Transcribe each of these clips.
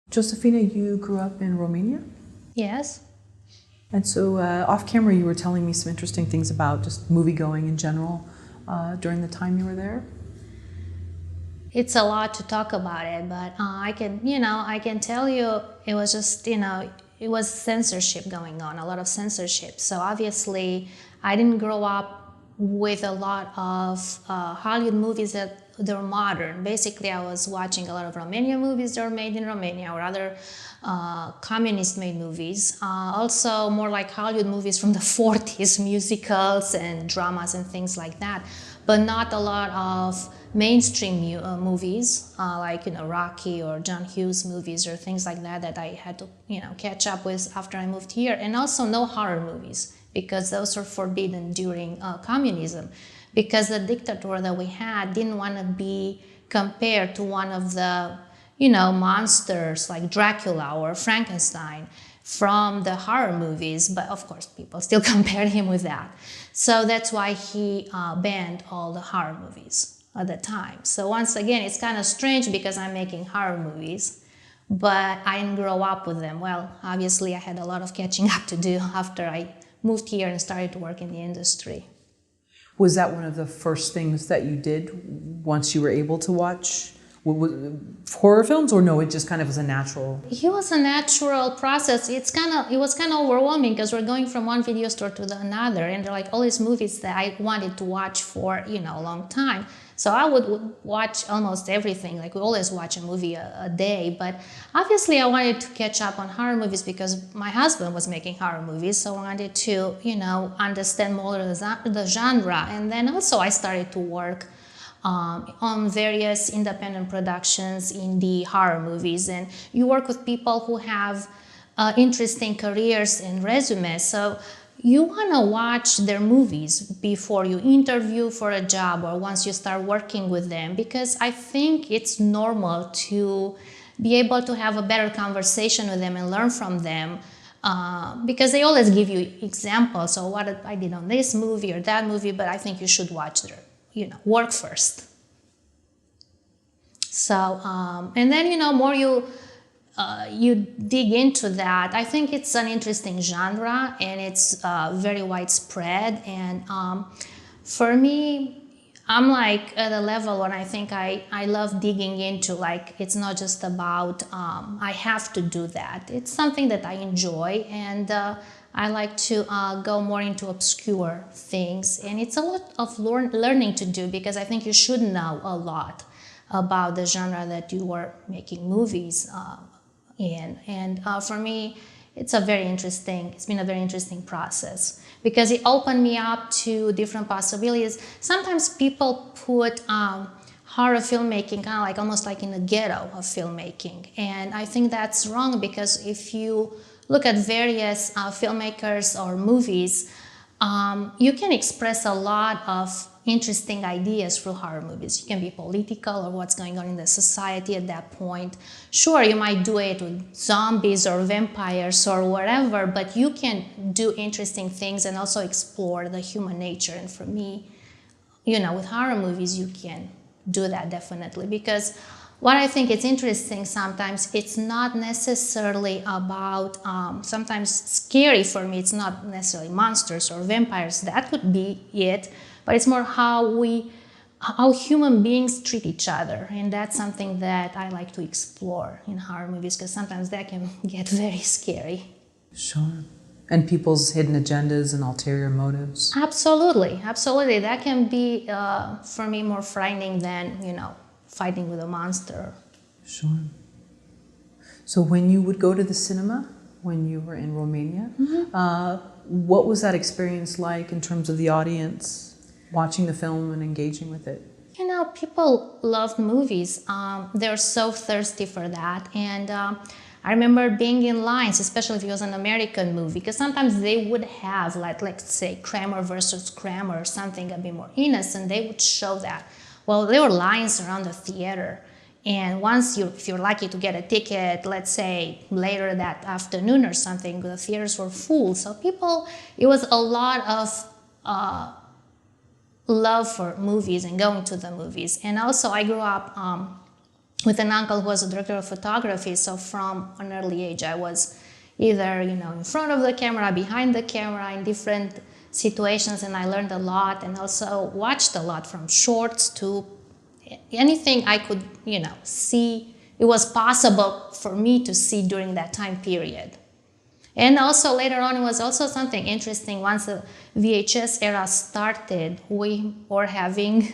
Josephina, you grew up in Romania? Yes. And so off camera you were telling me some interesting things about just movie going in general during the time you were there. It's a lot to talk about it, but I can tell you it was just, it was censorship going on, a lot of censorship. So obviously I didn't grow up with a lot of Hollywood movies that they're modern. Basically, I was watching a lot of Romanian movies that were made in Romania or other communist-made movies. Also more like Hollywood movies from the 40s, musicals and dramas and things like that. But not a lot of mainstream movies like Rocky or John Hughes movies or things like that that I had to catch up with after I moved here. And also no horror movies, because those were forbidden during communism, because the dictator that we had didn't want to be compared to one of the monsters like Dracula or Frankenstein from the horror movies, but of course people still compared him with that. So that's why he banned all the horror movies at the time. So once again, it's kind of strange because I'm making horror movies, but I didn't grow up with them. Well, obviously I had a lot of catching up to do after I moved here and started to work in the industry. Was that one of the first things that you did once you were able to watch horror films, or no, it just kind of was a natural? It was a natural process. It was kind of overwhelming because we're going from one video store to another, and there are like all these movies that I wanted to watch for a long time. So I would watch almost everything. Like we always watch a movie a day, but obviously I wanted to catch up on horror movies because my husband was making horror movies, so I wanted to understand more of the genre. And then also I started to work on various independent productions in the horror movies, and you work with people who have interesting careers and resumes, so you want to watch their movies before you interview for a job or once you start working with them, because I think it's normal to be able to have a better conversation with them and learn from them, because they always give you examples of what I did on this movie or that movie, but I think you should watch their work first. So, and then, more you dig into that, I think it's an interesting genre and it's very widespread. And for me, I'm like at a level when I think I love digging into, like, it's not just about, I have to do that. It's something that I enjoy, and I like to go more into obscure things, and it's a lot of learning to do, because I think you should know a lot about the genre that you are making movies in. And for me, it's been a very interesting process, because it opened me up to different possibilities. Sometimes people put horror filmmaking kind of like almost like in the ghetto of filmmaking, and I think that's wrong, because if you look at various filmmakers or movies, you can express a lot of interesting ideas through horror movies. You can be political or what's going on in the society at that point. Sure, you might do it with zombies or vampires or whatever, but you can do interesting things and also explore the human nature. And for me, with horror movies, you can do that definitely, because what I think is interesting sometimes, it's not necessarily about, sometimes scary for me, it's not necessarily monsters or vampires, that could be it, but it's more how human beings treat each other. And that's something that I like to explore in horror movies, because sometimes that can get very scary. Sure. And people's hidden agendas and ulterior motives. Absolutely, absolutely. That can be, for me, more frightening than, fighting with a monster. Sure. So when you would go to the cinema, when you were in Romania, what was that experience like in terms of the audience watching the film and engaging with it? People love movies. They're so thirsty for that. And I remember being in lines, especially if it was an American movie, because sometimes they would have, like, let's say, Kramer versus Kramer or something a bit more innocent. They would show that. Well, there were lines around the theater, and if you're lucky to get a ticket, let's say later that afternoon or something, the theaters were full. So it was a lot of love for movies and going to the movies. And also I grew up with an uncle who was a director of photography. So from an early age, I was either, you know, in front of the camera, behind the camera, in different situations, and I learned a lot, and also watched a lot, from shorts to anything I could, you know, see. It was possible for me to see during that time period. And also later on, it was also something interesting. Once the VHS era started, we were having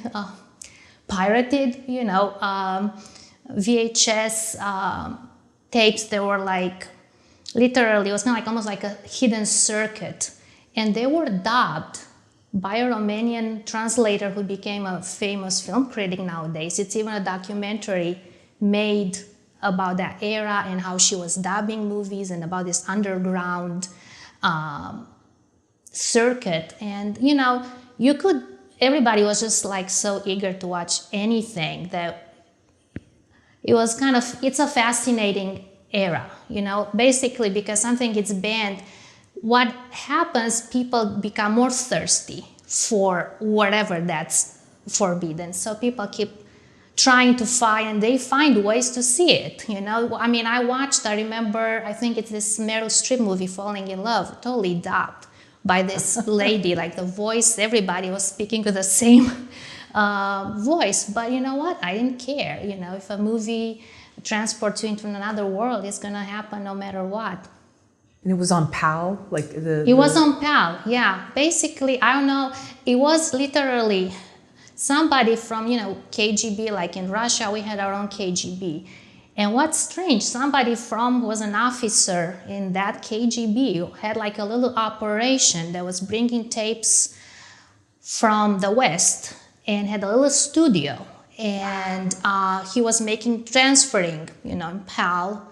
pirated, you know, VHS tapes. They were like, literally, it was kind of like almost like a hidden circuit. And they were dubbed by a Romanian translator who became a famous film critic nowadays. It's even a documentary made about that era and how she was dubbing movies and about this underground circuit. And, you know, everybody was just like so eager to watch anything that it was kind of, it's a fascinating era, you know, basically because something gets banned. What happens, people become more thirsty for whatever that's forbidden. So people keep trying to find, and they find ways to see it, you know. I mean, I remember, I think it's this Meryl Streep movie, Falling in Love, totally dubbed by this lady, like the voice, everybody was speaking with the same voice. But you know what? I didn't care. You know, if a movie transports you into another world, it's gonna happen no matter what. And it was on PAL, like It was on PAL, yeah. Basically, I don't know. It was literally somebody from, you know, KGB, like in Russia, we had our own KGB. And what's strange, somebody who was an officer in that KGB had like a little operation that was bringing tapes from the West and had a little studio. And he was transferring, you know, in PAL,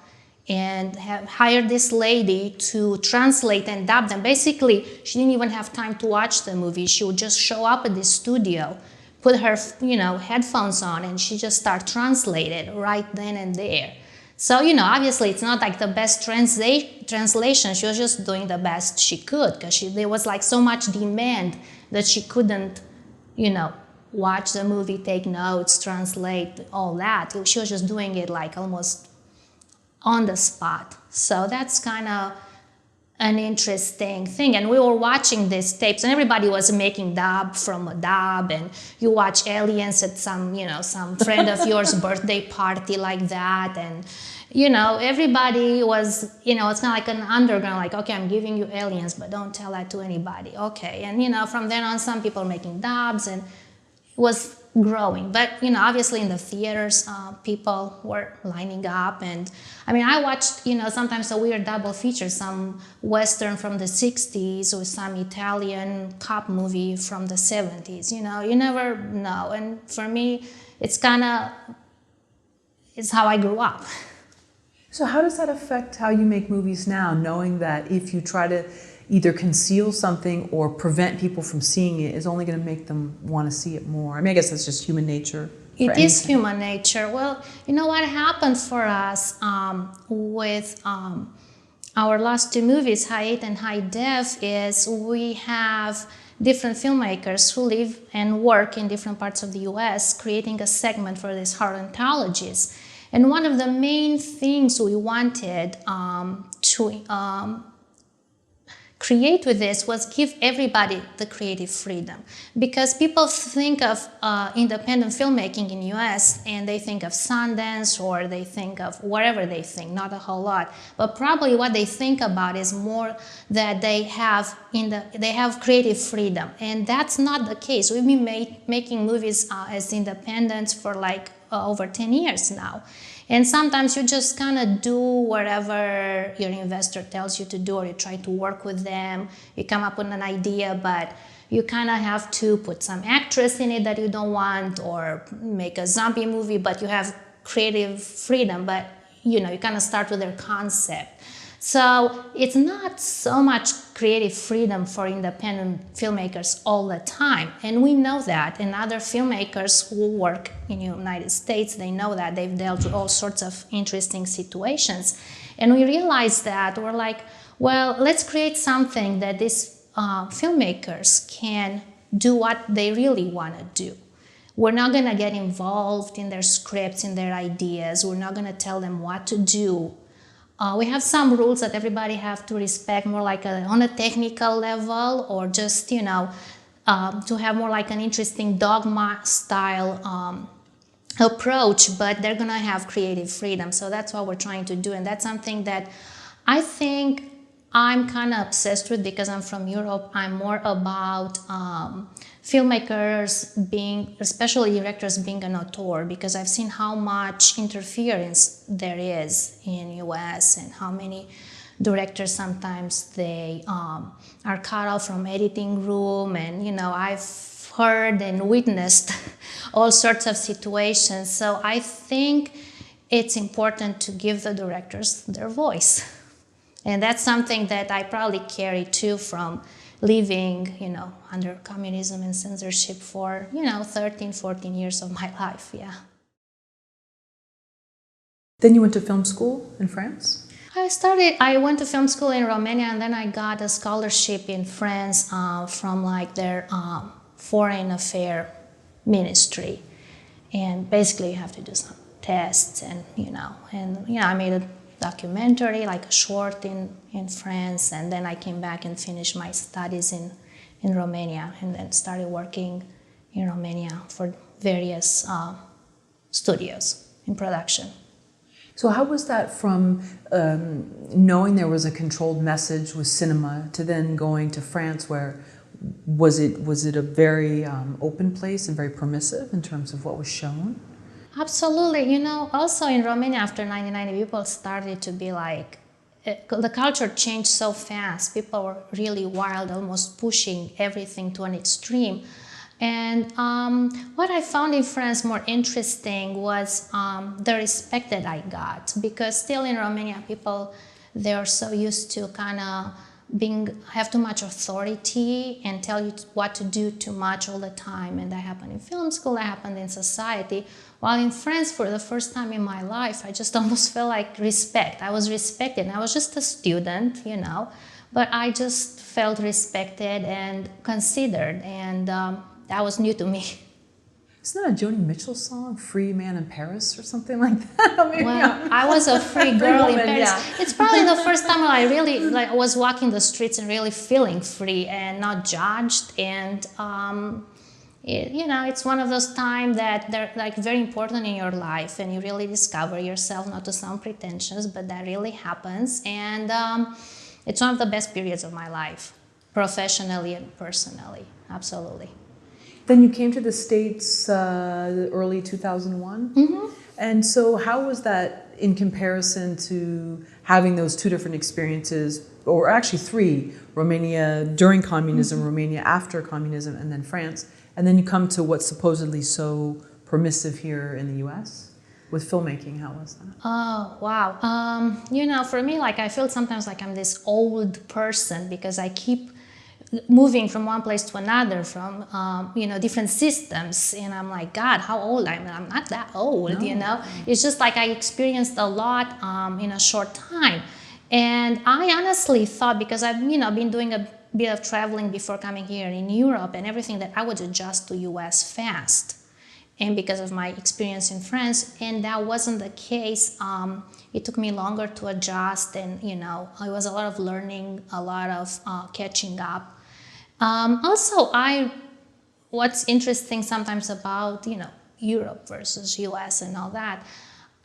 and hired this lady to translate and dub them. Basically, she didn't even have time to watch the movie. She would just show up at the studio, put her, you know, headphones on, and she just start translated right then and there. So, you know, obviously it's not like the best translation. She was just doing the best she could because there was like so much demand that she couldn't, you know, watch the movie, take notes, translate, all that. She was just doing it like almost on the spot. So that's kind of an interesting thing. And we were watching these tapes, and everybody was making dub from a dub, and you watch Aliens at some, you know, some friend of yours birthday party like that, and you know, everybody was, you know, it's kind of like an underground, like, okay, I'm giving you Aliens, but don't tell that to anybody. Okay. And you know, from then on, some people making dubs, and it was growing. But you know, obviously in the theaters, people were lining up, and I mean, I watched, you know, sometimes a weird double feature, some Western from the 60s with some Italian cop movie from the 70s. You know, you never know. And for me, it's how I grew up. So how does that affect how you make movies now, knowing that if you try to either conceal something or prevent people from seeing it is only going to make them want to see it more? I mean, I guess that's just human nature. It is human nature. Well, you know what happened for us with our last two movies, High 8 and High Def, is we have different filmmakers who live and work in different parts of the US creating a segment for these horror anthologies. And one of the main things we wanted to create with this was give everybody the creative freedom, because people think of independent filmmaking in US and they think of Sundance, or they think of whatever they think, not a whole lot, but probably what they think about is more that they have creative freedom, and that's not the case. We've been making movies as independents for like over 10 years now. And sometimes you just kind of do whatever your investor tells you to do, or you try to work with them. You come up with an idea, but you kind of have to put some actress in it that you don't want, or make a zombie movie, but you have creative freedom, but you know, you kind of start with their concept. So it's not so much creative freedom for independent filmmakers all the time. And we know that, and other filmmakers who work in the United States, they know that. They've dealt with all sorts of interesting situations. And we realized that we're like, well, let's create something that these filmmakers can do what they really want to do. We're not going to get involved in their scripts, in their ideas. We're not going to tell them what to do. We have some rules that everybody have to respect, more like on a technical level, or just, to have more like an interesting dogma style approach, but they're gonna have creative freedom. So that's what we're trying to do, and that's something that I think I'm kind of obsessed with because I'm from Europe. I'm more about filmmakers being, especially directors, being an auteur, because I've seen how much interference there is in US and how many directors sometimes they are cut off from editing room, and I've heard and witnessed all sorts of situations. So I think it's important to give the directors their voice. And that's something that I probably carry too from living, under communism and censorship for, 13, 14 years of my life, yeah. Then you went to film school in France? I went to film school in Romania, and then I got a scholarship in France from their foreign affair ministry. And basically you have to do some tests and, I made a documentary, like a short in France, and then I came back and finished my studies in Romania, and then started working in Romania for various studios in production. So how was that from knowing there was a controlled message with cinema to then going to France, where was it a very open place and very permissive in terms of what was shown? Absolutely. Also in Romania after 1990, people started to be like, the culture changed so fast. People were really wild, almost pushing everything to an extreme. And what I found in France more interesting was the respect that I got, because still in Romania, people, they are so used to kind of have too much authority and tell you what to do too much all the time. And that happened in film school, that happened in society. While in France, for the first time in my life, I just almost felt like respect. I was respected. I was just a student, but I just felt respected and considered, and that was new to me. Isn't that a Joni Mitchell song, Free Man in Paris or something like that? Well, I was a free girl in Paris. Yeah. It's probably the first time I really was walking the streets and really feeling free and not judged. And it's one of those times that they're very important in your life, and you really discover yourself, not to sound pretentious, but that really happens. And it's one of the best periods of my life, professionally and personally, absolutely. Then you came to the States early 2001? Mm-hmm. And so how was that in comparison to having those two different experiences, or actually three, Romania during communism, mm-hmm. Romania after communism, and then France, and then you come to what's supposedly so permissive here in the US with filmmaking? How was that? Oh, wow. For me, I feel sometimes like I'm this old person, because I keep moving from one place to another, from different systems, and I'm like, God, how old am I? I'm not that old, No. It's just like I experienced a lot in a short time. And I honestly thought, because I've been doing a bit of traveling before coming here in Europe and everything, that I would adjust to US fast, and because of my experience in France, and that wasn't the case. It took me longer to adjust, and it was a lot of learning, a lot of catching up. Also, what's interesting sometimes about Europe versus US and all that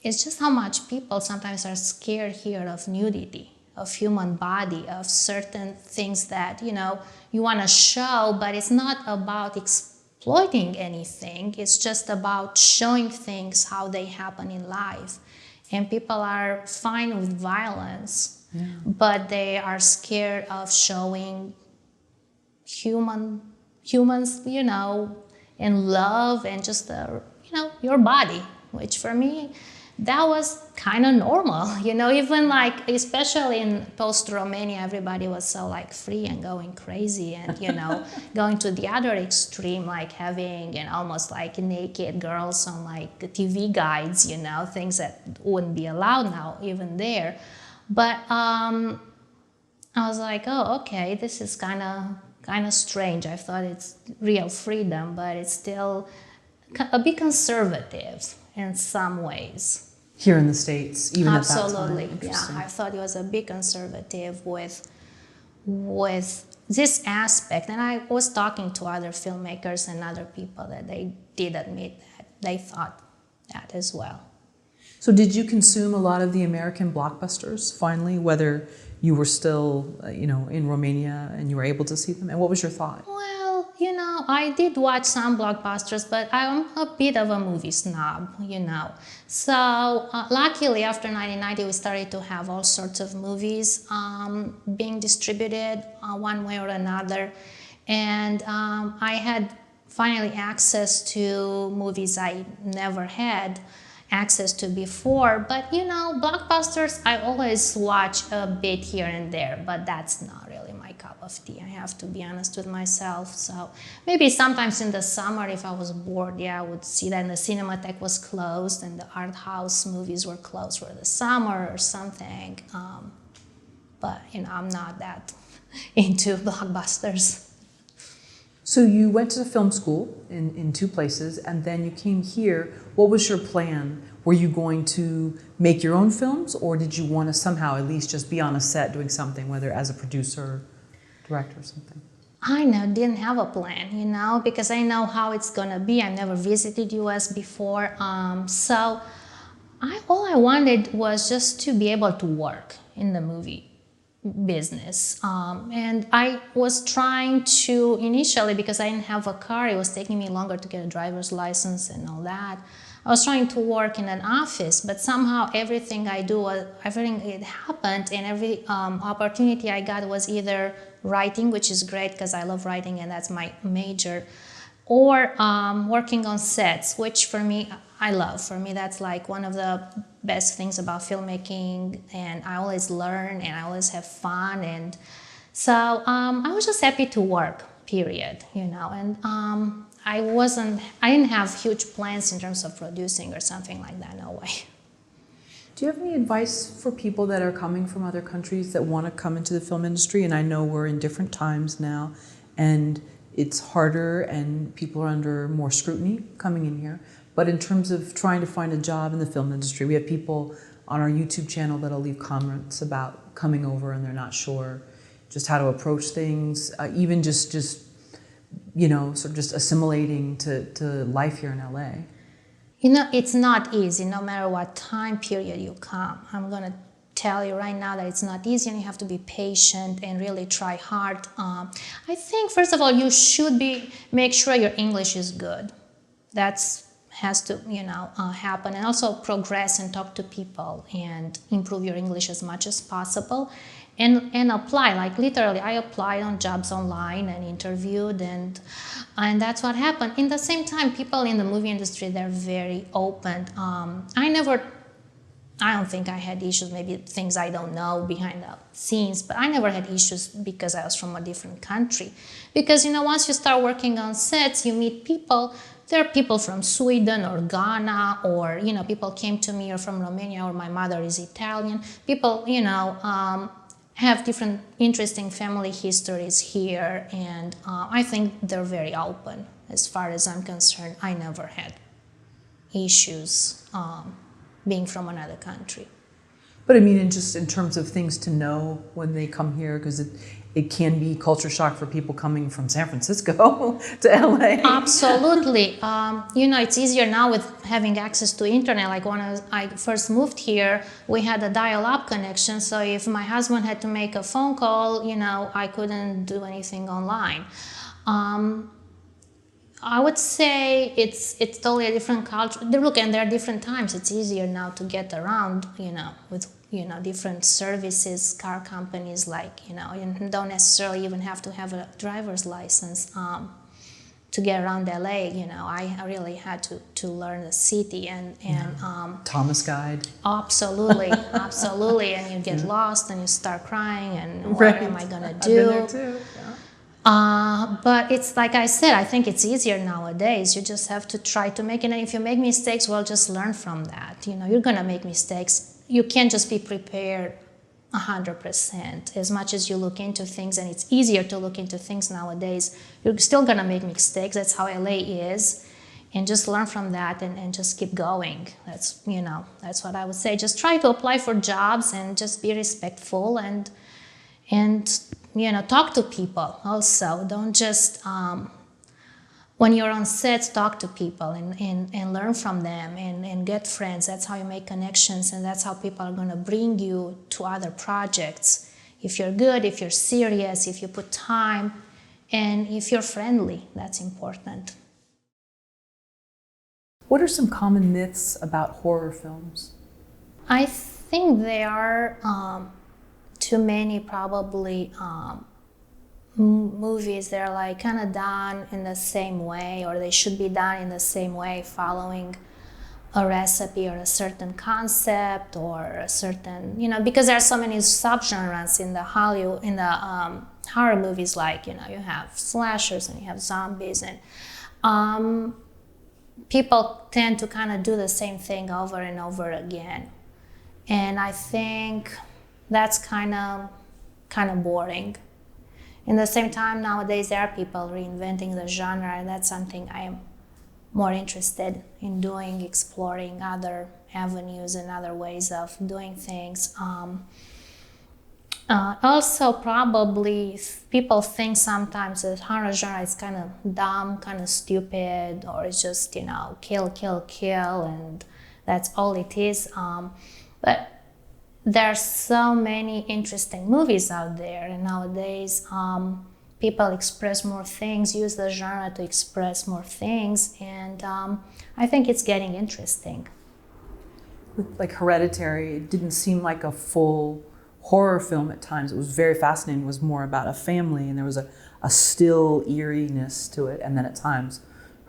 is just how much people sometimes are scared here of nudity, of human body, of certain things that you want to show, but it's not about exploiting anything. It's just about showing things how they happen in life. And people are fine with violence, yeah, but they are scared of showing humans, and love, and just your body, which for me, that was kind of normal, even especially in post-Romania, everybody was so free and going crazy, and going to the other extreme, having and almost naked girls on TV guides, things that wouldn't be allowed now even there. But I was like, oh, okay, this is kind of strange. I thought it's real freedom, but it's still a bit conservative in some ways. Here in the States, even Absolutely, at that time? Absolutely, yeah. I thought it was a bit conservative with this aspect. And I was talking to other filmmakers and other people that they did admit that they thought that as well. So did you consume a lot of the American blockbusters finally, whether you were still, in Romania and you were able to see them? And what was your thought? Well, I did watch some blockbusters, but I'm a bit of a movie snob, So luckily, after 1990, we started to have all sorts of movies being distributed one way or another. And I had finally access to movies I never had access to before. But, blockbusters, I always watch a bit here and there, but that's not really my cup of tea. I have to be honest with myself. So maybe sometimes in the summer, if I was bored, I would see that the Cinematheque was closed and the art house movies were closed for the summer or something. But, I'm not that into blockbusters. So you went to film school in two places, and then you came here. What was your plan? Were you going to make your own films, or did you want to somehow at least just be on a set doing something, whether as a producer, director, or something? I didn't have a plan, because I know how it's going to be. I've never visited US before. So all I wanted was just to be able to work in the movie business. And I was trying to, initially, because I didn't have a car, it was taking me longer to get a driver's license and all that. I was trying to work in an office, but somehow everything it happened, and every opportunity I got was either writing, which is great because I love writing and that's my major, or working on sets, which for me, I love. For me, that's like one of the best things about filmmaking, and I always learn and I always have fun. And so I was just happy to work, period, and I didn't have huge plans in terms of producing or something like that, no way. Do you have any advice for people that are coming from other countries that want to come into the film industry? And I know we're in different times now, and it's harder and people are under more scrutiny coming in here. But in terms of trying to find a job in the film industry, we have people on our YouTube channel that'll leave comments about coming over and they're not sure just how to approach things, even just sort of just assimilating to life here in LA. It's not easy, no matter what time period you come. I'm going to tell you right now that it's not easy, and you have to be patient and really try hard. I think, first of all, you should make sure your English is good. Has to happen, and also progress and talk to people and improve your English as much as possible, and apply. Like literally, I applied on jobs online and interviewed, and that's what happened. In the same time, people in the movie industry, they're very open. I don't think I had issues, maybe things I don't know behind the scenes, but I never had issues because I was from a different country. Because, once you start working on sets, you meet people. There are people from Sweden or Ghana, or, people came to me or from Romania, or my mother is Italian. People, have different interesting family histories here, and I think they're very open. As far as I'm concerned, I never had issues being from another country. But I mean, in terms of things to know when they come here, because it can be culture shock for people coming from San Francisco to LA. Absolutely. It's easier now with having access to internet. Like when I first moved here, we had a dial-up connection. So if my husband had to make a phone call, I couldn't do anything online. I would say it's totally a different culture. Look, and there are different times. It's easier now to get around, with different services, car companies, like, you don't necessarily even have to have a driver's license to get around LA. I really had to learn the city and Thomas Guide. Absolutely, absolutely. And you get lost and you start crying and what am I gonna do? I've been there too. Yeah. But it's like I said, I think it's easier nowadays. You just have to try to make it. And if you make mistakes, well, just learn from that. You're going to make mistakes. You can't just be prepared 100%. As much as you look into things, and it's easier to look into things nowadays, you're still going to make mistakes. That's how LA is. and just learn from that and just keep going. That's what I would say. Just try to apply for jobs and just be respectful and talk to people also. Don't just when you're on sets, talk to people and learn from them and get friends. That's how you make connections, and that's how people are going to bring you to other projects. If you're good, if you're serious, if you put time, and if you're friendly, that's important. What are some common myths about horror films? I think there are too many probably movies that are like kind of done in the same way, or they should be done in the same way, following a recipe or a certain concept or a certain, because there are so many subgenres in the Hollywood, in the horror movies, like, you have slashers and you have zombies, and people tend to kind of do the same thing over and over again. And I think that's kind of boring. In the same time, nowadays there are people reinventing the genre, and that's something I am more interested in doing, exploring other avenues and other ways of doing things. Also, probably people think sometimes that horror genre is kind of dumb, kind of stupid, or it's just, kill, kill, kill, and that's all it is. But there are so many interesting movies out there, and nowadays people express more things, use the genre to express more things, and I think it's getting interesting. Like Hereditary, it didn't seem like a full horror film at times. It was very fascinating. It was more about a family, and there was a still eeriness to it, and then at times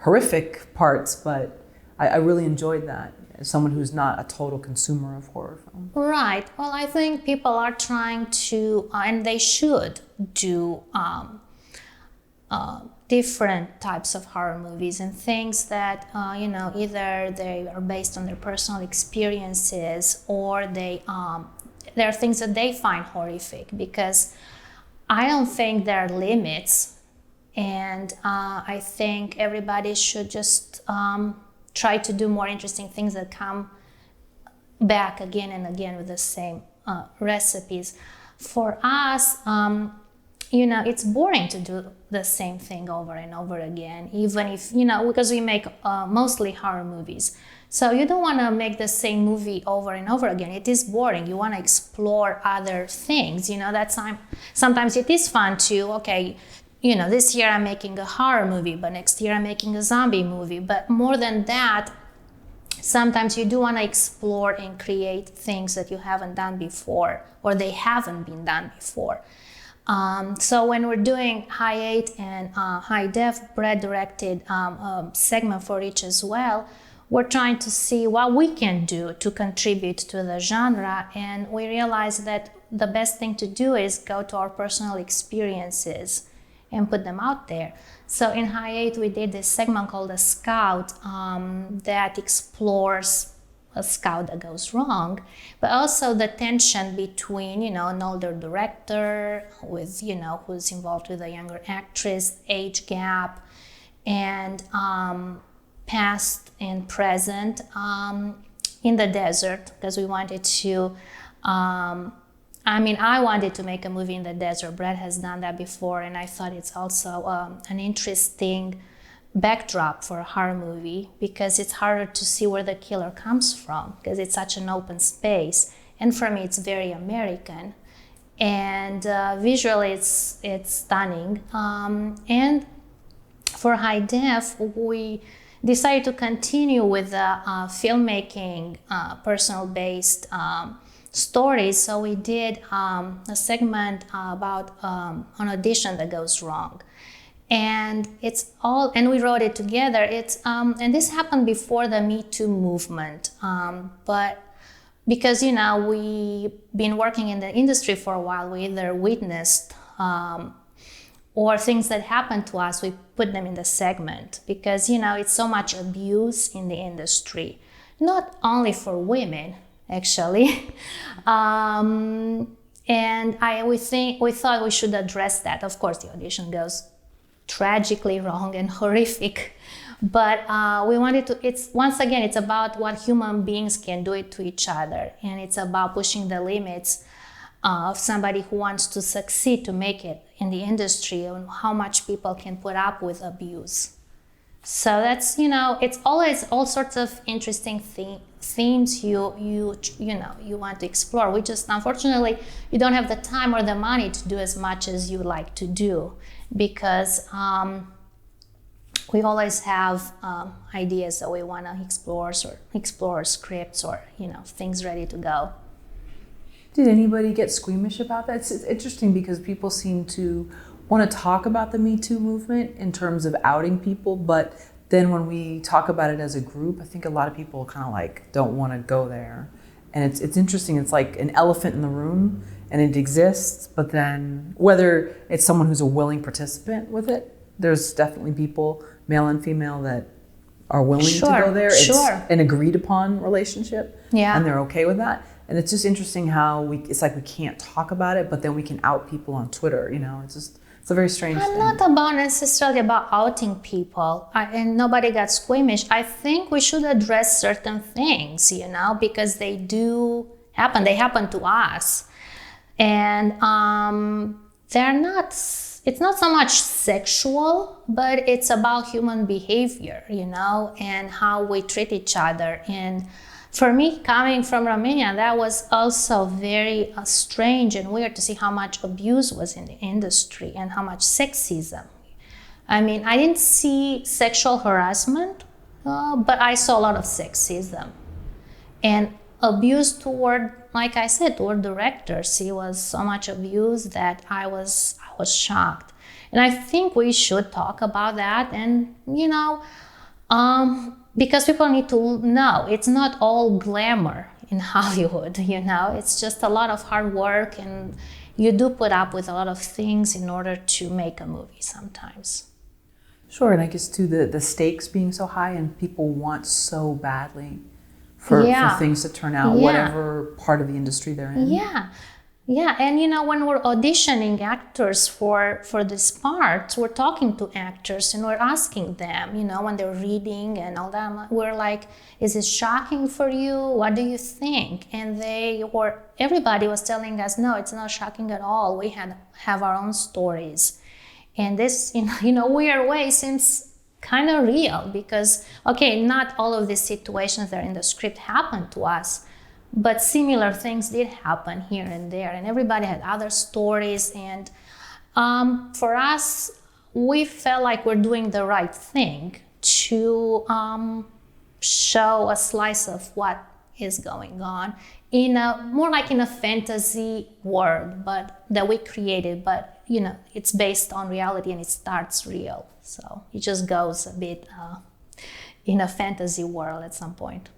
horrific parts, but I really enjoyed that as someone who's not a total consumer of horror film. Right. Well, I think people are trying to, and they should do different types of horror movies and things that, either they are based on their personal experiences, or there are things that they find horrific, because I don't think there are limits, and I think everybody should just try to do more interesting things that come back again and again with the same recipes. For us, it's boring to do the same thing over and over again, even if, because we make mostly horror movies. So you don't want to make the same movie over and over again. It is boring. You want to explore other things. Sometimes it is fun to, this year I'm making a horror movie, but next year I'm making a zombie movie. But more than that, sometimes you do want to explore and create things that you haven't done before, or they haven't been done before. So when we're doing high 8 and high def, Brad directed a segment for each as well. We're trying to see what we can do to contribute to the genre, and we realize that the best thing to do is go to our personal experiences and put them out there. So in High 8, we did this segment called A Scout that explores a scout that goes wrong, but also the tension between, an older director with, who's involved with a younger actress, age gap, and past and present in the desert, because we wanted to I wanted to make a movie in the desert. Brad has done that before, and I thought it's also an interesting backdrop for a horror movie, because it's harder to see where the killer comes from, because it's such an open space. And for me, it's very American. And visually, it's stunning. And for high def, we decided to continue with the filmmaking, personal-based stories. So we did a segment about an audition that goes wrong, and and we wrote it together. And this happened before the Me Too movement, but because we've been working in the industry for a while, we either witnessed or things that happened to us, we put them in the segment, because it's so much abuse in the industry, not only for women, actually. And we thought we should address that. Of course, the audition goes tragically wrong and horrific But we wanted to, it's once again, it's about what human beings can do it to each other. And it's about pushing the limits of somebody who wants to succeed to make it in the industry and how much people can put up with abuse. So that's, it's always all sorts of interesting themes you want to explore. We just, unfortunately, you don't have the time or the money to do as much as you like to do, because we always have ideas that we want to explore scripts or things ready to go. Did anybody get squeamish about that? It's interesting because people seem to want to talk about the Me Too movement in terms of outing people, but then when we talk about it as a group, I think a lot of people kind of like don't want to go there. And it's interesting. It's like an elephant in the room, and it exists, but then whether it's someone who's a willing participant with it, there's definitely people, male and female, that are willing to go there. It's an agreed upon relationship, and they're okay with that. And it's just interesting how it's like we can't talk about it, but then we can out people on Twitter. It's a very strange thing. I'm not necessarily about outing people, and nobody got squeamish. I think we should address certain things, because they do happen. They happen to us. And it's not so much sexual, but it's about human behavior, and how we treat each other. And for me, coming from Romania, that was also very strange and weird to see how much abuse was in the industry and how much sexism. I mean, I didn't see sexual harassment, but I saw a lot of sexism and abuse toward, like I said, toward directors. It was so much abuse that I was shocked. And I think we should talk about that. And, because people need to know it's not all glamour in Hollywood, it's just a lot of hard work, and you do put up with a lot of things in order to make a movie sometimes. Sure, and I guess too the stakes being so high, and people want so badly for things to turn out, whatever part of the industry they're in. Yeah, and when we're auditioning actors for these parts, we're talking to actors and we're asking them, when they're reading and all that, we're like, is this shocking for you? What do you think? And everybody was telling us, no, it's not shocking at all. We have our own stories. And this, in a weird way, seems kind of real because, okay, not all of these situations that are in the script happened to us, but similar things did happen here and there, and everybody had other stories. And for us, we felt like we're doing the right thing to show a slice of what is going on in more like in a fantasy world, but that we created. But it's based on reality and it starts real, so it just goes a bit in a fantasy world at some point.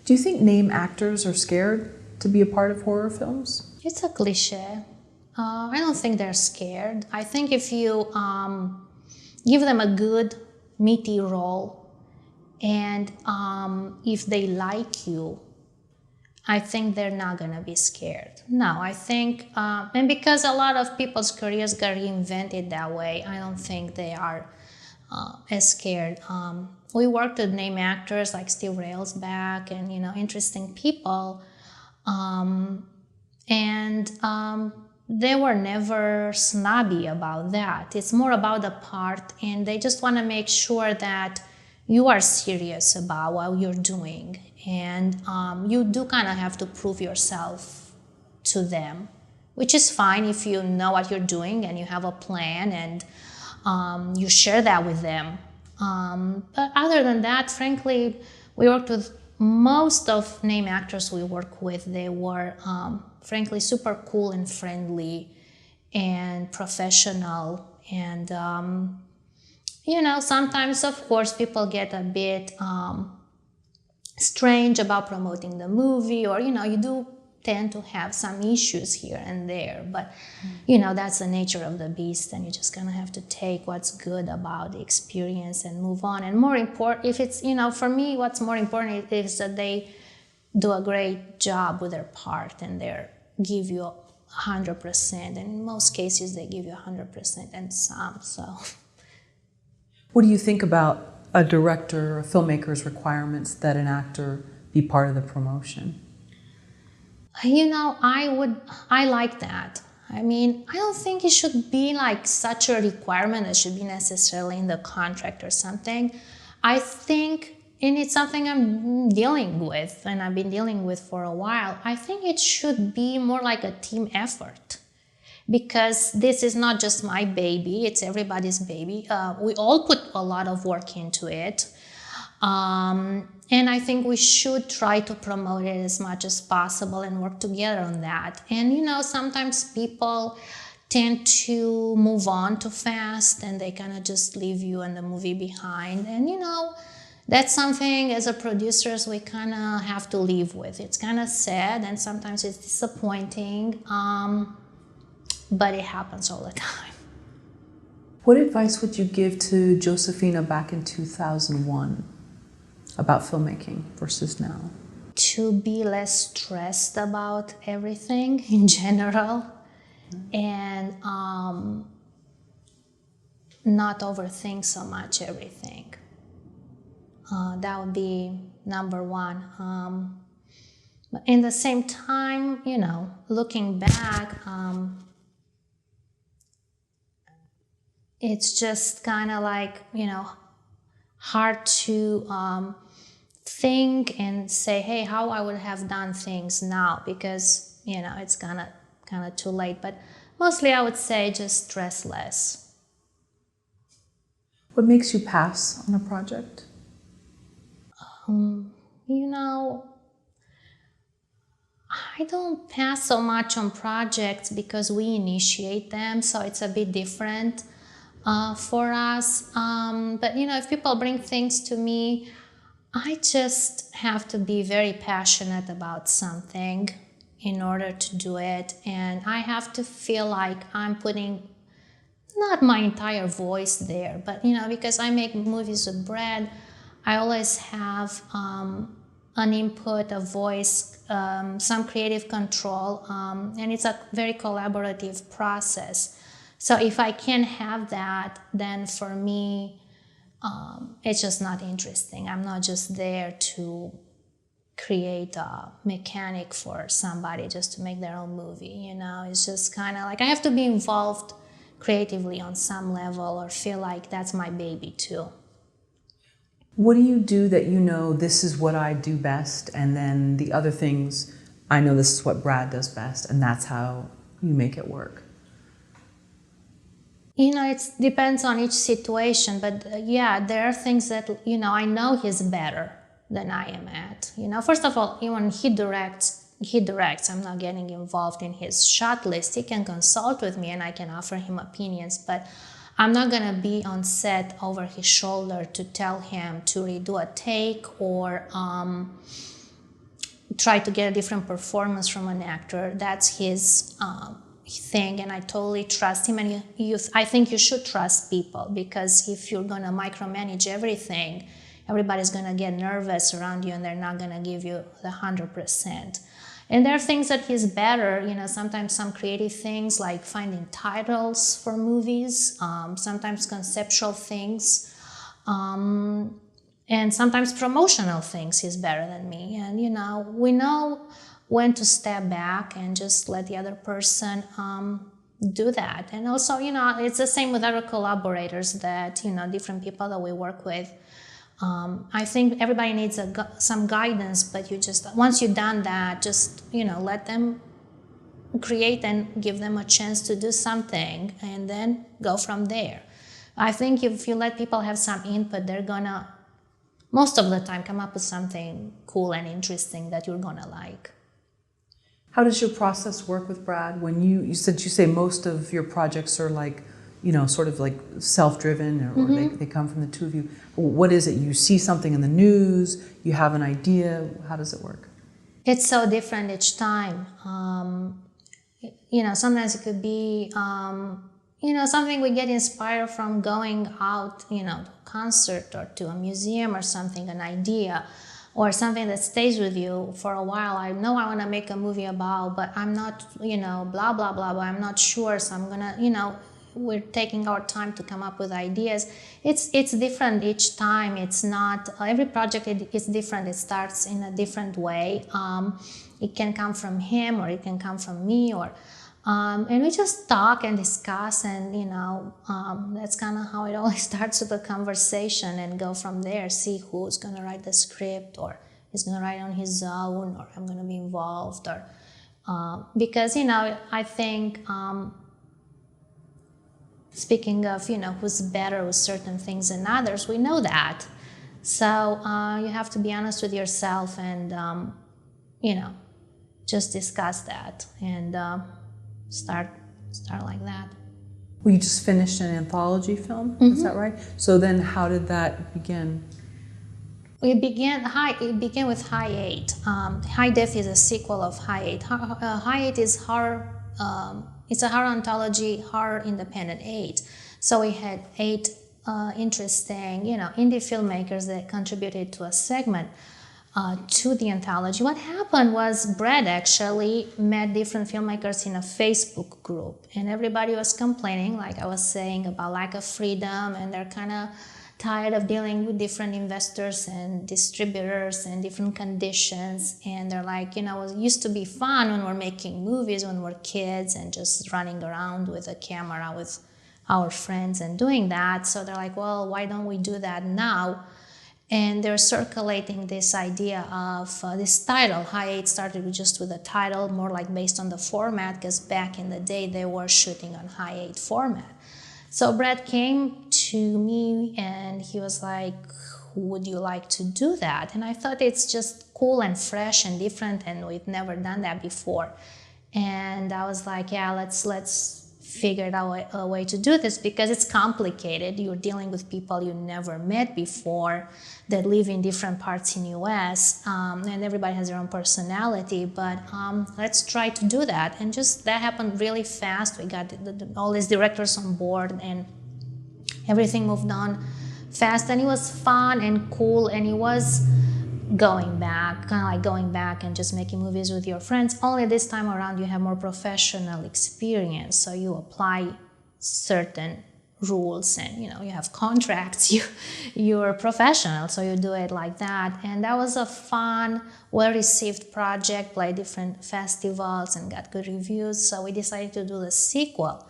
Do you think name actors are scared to be a part of horror films? It's a cliche. I don't think they're scared. I think if you give them a good, meaty role, and if they like you, I think they're not gonna be scared. No, I think, and because a lot of people's careers got reinvented that way, I don't think they are as scared. We worked with name actors like Steve Railsback and interesting people, and they were never snobby about that. It's more about the part, and they just want to make sure that you are serious about what you're doing, and you do kind of have to prove yourself to them, which is fine if you know what you're doing and you have a plan and you share that with them. But other than that, frankly, we worked with most of name actors we work with. They were, frankly, super cool and friendly and professional. And, sometimes, of course, people get a bit strange about promoting the movie, or, you do tend to have some issues here and there, but that's the nature of the beast, and you're just gonna have to take what's good about the experience and move on. And more important, if it's for me, what's more important is that they do a great job with their part and they give you 100%, and in most cases they give you 100% and some. So What do you think about a director or a filmmaker's requirements that an actor be part of the promotion? You know, I like that. I mean, I don't think it should be like such a requirement that should be necessarily in the contract or something. I think, and it's something I'm dealing with and I've been dealing with for a while, I think it should be more like a team effort. Because this is not just my baby, it's everybody's baby. We all put a lot of work into it. And I think we should try to promote it as much as possible and work together on that. And, you know, sometimes people tend to move on too fast and they kind of just leave you and the movie behind. And, you know, that's something as a producers we kind of have to live with. It's kind of sad and sometimes it's disappointing, but it happens all the time. What advice would you give to Josephina back in 2001 about filmmaking versus now? To be less stressed about everything in general, and not overthink so much everything. That would be number one. But in the same time, you know, looking back, it's just kind of like, you know, hard to think and say, hey, how I would have done things now, because, you know, it's kind of too late. But mostly I would say just stress less. What makes you pass on a project? You know, I don't pass so much on projects because we initiate them, so it's a bit different for us. But, you know, if people bring things to me, I just have to be very passionate about something in order to do it. And I have to feel like I'm putting not my entire voice there, but, you know, because I make movies with Brad, I always have an input, a voice, some creative control, and it's a very collaborative process. So if I can't have that, then for me, it's just not interesting. I'm not just there to create a mechanic for somebody just to make their own movie, you know. It's just kind of like I have to be involved creatively on some level or feel like that's my baby too. What do you do that you know this is what I do best, and then the other things, I know this is what Brad does best, and that's how you make it work? You know, it depends on each situation, but yeah, there are things that, you know, I know he's better than I am at. You know, first of all, when he directs, I'm not getting involved in his shot list. He can consult with me and I can offer him opinions, but I'm not going to be on set over his shoulder to tell him to redo a take or try to get a different performance from an actor. That's his thing, and I totally trust him. And I think you should trust people, because if you're going to micromanage everything, everybody's going to get nervous around you and they're not going to give you the 100%. And there are things that he's better, you know, sometimes some creative things like finding titles for movies, sometimes conceptual things, and sometimes promotional things he's better than me. And, you know, we know when to step back and just let the other person do that. And also, you know, it's the same with other collaborators that, you know, different people that we work with. I think everybody needs some guidance, but you just, once you've done that, just, you know, let them create and give them a chance to do something and then go from there. I think if you let people have some input, they're gonna, most of the time, come up with something cool and interesting that you're gonna like. How does your process work with Brad? When you say most of your projects are like, you know, sort of like self-driven, or they come from the two of you. What is it? You see something in the news, you have an idea, how does it work? It's so different each time. You know, sometimes it could be, you know, something we get inspired from going out, you know, to a concert or to a museum or something, an idea, or something that stays with you for a while. I know I want to make a movie about, but I'm not, you know, blah, blah, blah, but I'm not sure, so I'm gonna, you know, we're taking our time to come up with ideas. It's different each time. It's not every project is different. It starts in a different way. It can come from him, or it can come from me, or and we just talk and discuss, and that's kind of how it always starts with a conversation, and go from there. See who's going to write the script, or he's going to write on his own, or I'm going to be involved, or because I think speaking of who's better with certain things than others, we know that. So you have to be honest with yourself, and just discuss that, and start like that. Well, you just finished an anthology film, is that right? So then how did that begin? It began with High 8. High Def is a sequel of High 8. High 8 is horror. It's a horror anthology, horror independent 8. So we had 8 interesting, indie filmmakers that contributed to a segment to the anthology. What happened was Brad actually met different filmmakers in a Facebook group, and everybody was complaining, like I was saying, about lack of freedom, and they're kind of tired of dealing with different investors and distributors and different conditions. And they're like, it used to be fun when we're making movies when we're kids and just running around with a camera with our friends and doing that. So they're like, well, why don't we do that now? And they're circulating this idea of this title. High 8 started with a title, more like based on the format, because back in the day they were shooting on High 8 format. So Brad came to me and he was like, would you like to do that? And I thought it's just cool and fresh and different, and we've never done that before. And I was like, yeah, let's figure out a way to do this, because it's complicated. You're dealing with people you never met before that live in different parts in US, and everybody has their own personality, but let's try to do that. And just that happened really fast. We got all these directors on board, and everything moved on fast, and it was fun and cool, and it was going back and just making movies with your friends. Only this time around you have more professional experience, so you apply certain rules, and you have contracts. You're professional, so you do it like that. And that was a fun, well-received project, played different festivals and got good reviews. So we decided to do the sequel.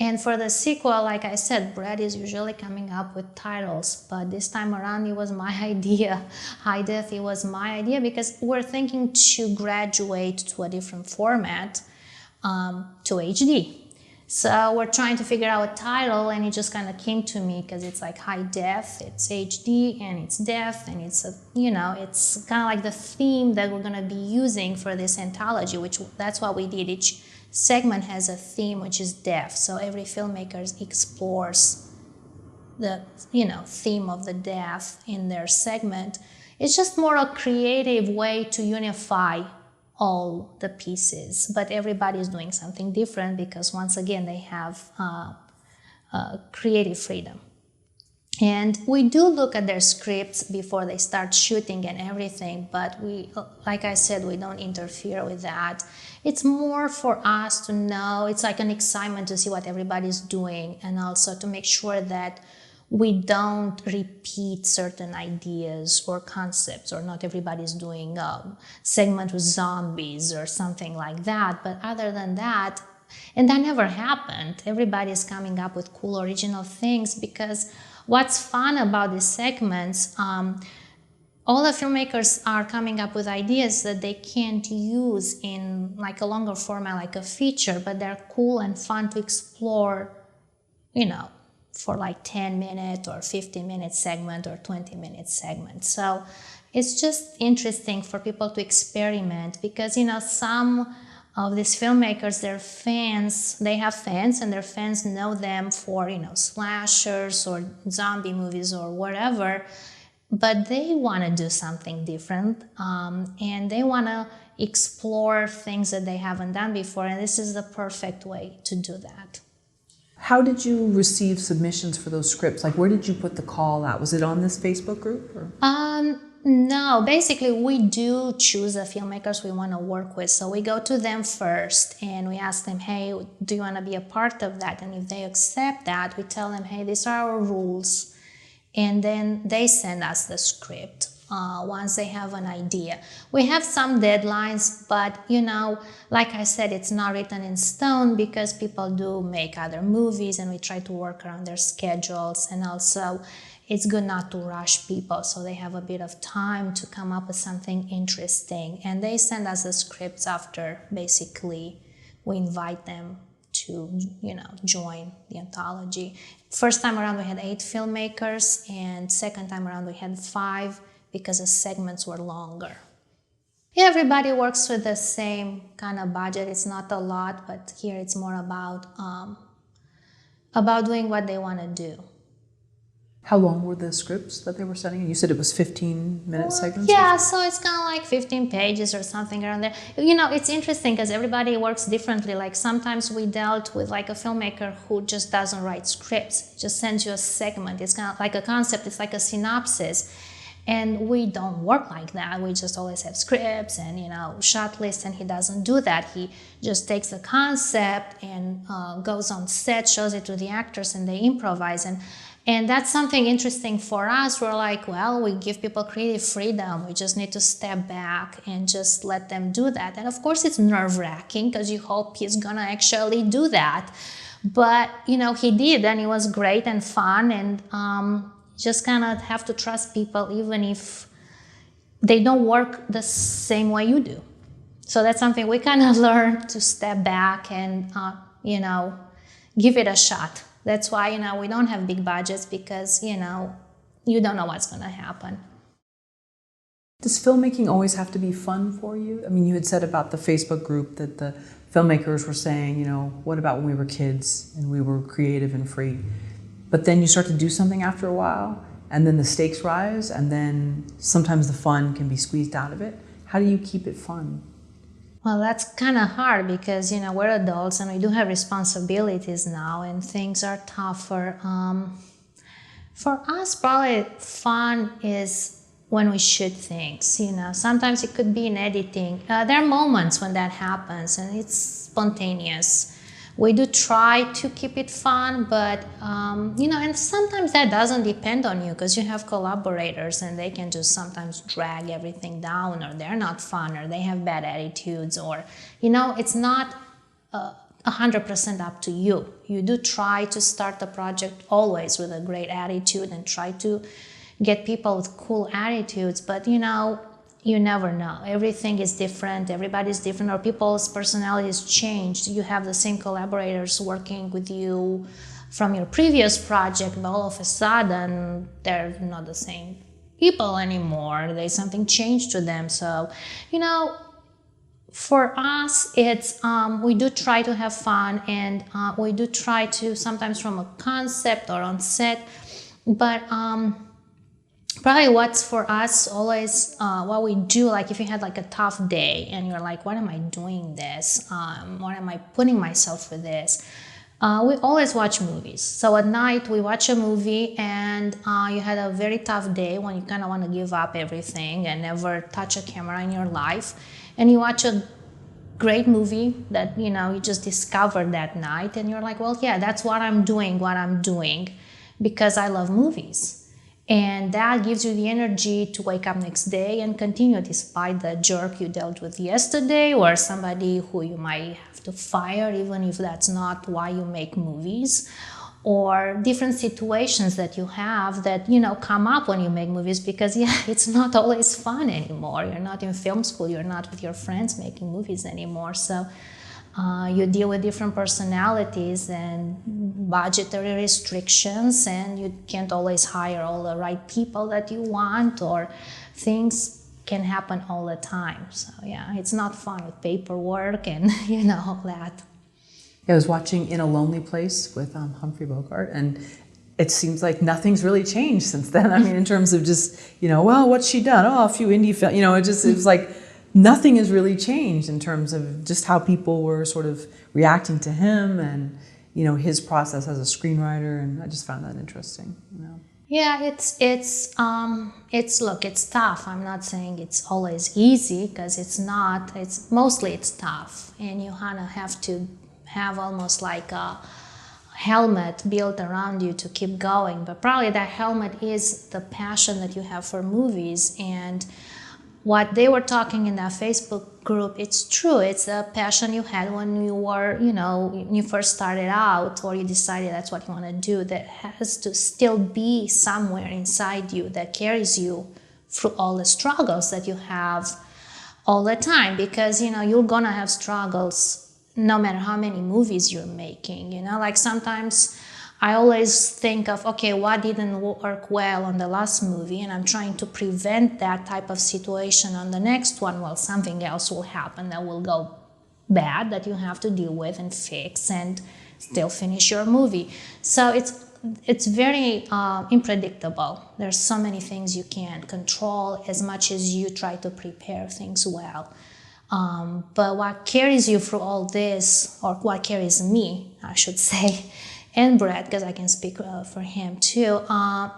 And for the sequel, like I said, Brad is usually coming up with titles, but this time around it was my idea. High Def, it was my idea, because we're thinking to graduate to a different format, to HD. So we're trying to figure out a title, and it just kind of came to me because it's like High Def, it's HD, and it's Def, and it's it's kind of like the theme that we're going to be using for this anthology, that's what we did. Each segment has a theme, which is Def. So every filmmaker explores the theme of the Def in their segment. It's just more a creative way to unify all the pieces, but everybody is doing something different, because once again they have creative freedom. And we do look at their scripts before they start shooting and everything, but we, like I said, we don't interfere with that. It's more for us to know. It's like an excitement to see what everybody's doing, and also to make sure that we don't repeat certain ideas or concepts, or not everybody's doing a segment with zombies or something like that. But other than that, and that never happened, everybody's coming up with cool original things, because what's fun about these segments, all the filmmakers are coming up with ideas that they can't use in like a longer format, like a feature, but they're cool and fun to explore, for like 10-minute or 15-minute segment or 20-minute segment. So it's just interesting for people to experiment, because some of these filmmakers, they have fans, and their fans know them for slashers or zombie movies or whatever, but they want to do something different, and they want to explore things that they haven't done before, and this is the perfect way to do that. How did you receive submissions for those scripts? Like, where did you put the call out? Was it on this Facebook group? Or? No, basically we do choose the filmmakers we want to work with. So we go to them first and we ask them, hey, do you want to be a part of that? And if they accept that, we tell them, hey, these are our rules. And then they send us the script once they have an idea. We have some deadlines, but like I said, it's not written in stone because people do make other movies and we try to work around their schedules. And also it's good not to rush people so they have a bit of time to come up with something interesting. And they send us the scripts after basically we invite them to join the anthology. First time around we had 8 filmmakers, and second time around we had 5 because the segments were longer. Everybody works with the same kind of budget. It's not a lot, but here it's more about doing what they want to do. How long were the scripts that they were sending? You said it was 15-minute segments? Yeah, so it's kind of like 15 pages or something around there. It's interesting because everybody works differently. Like sometimes we dealt with like a filmmaker who just doesn't write scripts, just sends you a segment. It's kind of like a concept, it's like a synopsis. And we don't work like that. We just always have scripts and, shot lists, and he doesn't do that. He just takes the concept and goes on set, shows it to the actors, and they improvise. And that's something interesting for us. We're like, well, we give people creative freedom. We just need to step back and just let them do that. And of course, it's nerve-wracking because you hope he's gonna actually do that. But, he did, and it was great and fun. And just kind of have to trust people even if they don't work the same way you do. So that's something we kind of learned, to step back and, give it a shot. That's why, we don't have big budgets because, you don't know what's going to happen. Does filmmaking always have to be fun for you? I mean, you had said about the Facebook group that the filmmakers were saying, what about when we were kids and we were creative and free? But then you start to do something after a while, and then the stakes rise, and then sometimes the fun can be squeezed out of it. How do you keep it fun? Well, that's kind of hard because, we're adults and we do have responsibilities now and things are tougher. For us, probably fun is when we shoot things, Sometimes it could be in editing. There are moments when that happens and it's spontaneous. We do try to keep it fun, but, and sometimes that doesn't depend on you because you have collaborators and they can just sometimes drag everything down, or they're not fun, or they have bad attitudes, or, it's not 100% up to you. You do try to start the project always with a great attitude and try to get people with cool attitudes, but, you never know. Everything is different, everybody's different, or people's personalities changed. You have the same collaborators working with you from your previous project, but all of a sudden, they're not the same people anymore. There's something changed to them. So, for us, it's we do try to have fun, and we do try to sometimes from a concept or on set, but probably what's for us always what we do, like if you had like a tough day and you're like, what am I doing this? What am I putting myself with this? We always watch movies. So at night we watch a movie, and you had a very tough day when you kind of want to give up everything and never touch a camera in your life, and you watch a great movie that you just discovered that night, and you're like, well, yeah, that's what I'm doing because I love movies. And that gives you the energy to wake up next day and continue despite the jerk you dealt with yesterday, or somebody who you might have to fire, even if that's not why you make movies, or different situations that you have that, come up when you make movies, because it's not always fun anymore. You're not in film school, you're not with your friends making movies anymore. So you deal with different personalities and budgetary restrictions, and you can't always hire all the right people that you want, or things can happen all the time. So it's not fun with paperwork and all that. I was watching In a Lonely Place with Humphrey Bogart, and it seems like nothing's really changed since then. I mean, in terms of just, well, what's she done? Oh, a few indie films, it was like nothing has really changed in terms of just how people were sort of reacting to him and, his process as a screenwriter, and I just found that interesting. Yeah, it's look, it's tough. I'm not saying it's always easy because it's not. It's tough, and you kind of have to have almost like a helmet built around you to keep going. But probably that helmet is the passion that you have for movies, and what they were talking in that Facebook group, it's true. It's a passion you had when you were, when you first started out, or you decided that's what you want to do, that has to still be somewhere inside you that carries you through all the struggles that you have all the time. Because, you're going to have struggles no matter how many movies you're making, like sometimes I always think of, okay, what didn't work well on the last movie, and I'm trying to prevent that type of situation on the next one. Well, something else will happen that will go bad that you have to deal with and fix and still finish your movie. So it's very unpredictable. There's so many things you can't control as much as you try to prepare things well. But what carries you through all this, or what carries me, I should say, and Brad, because I can speak for him too,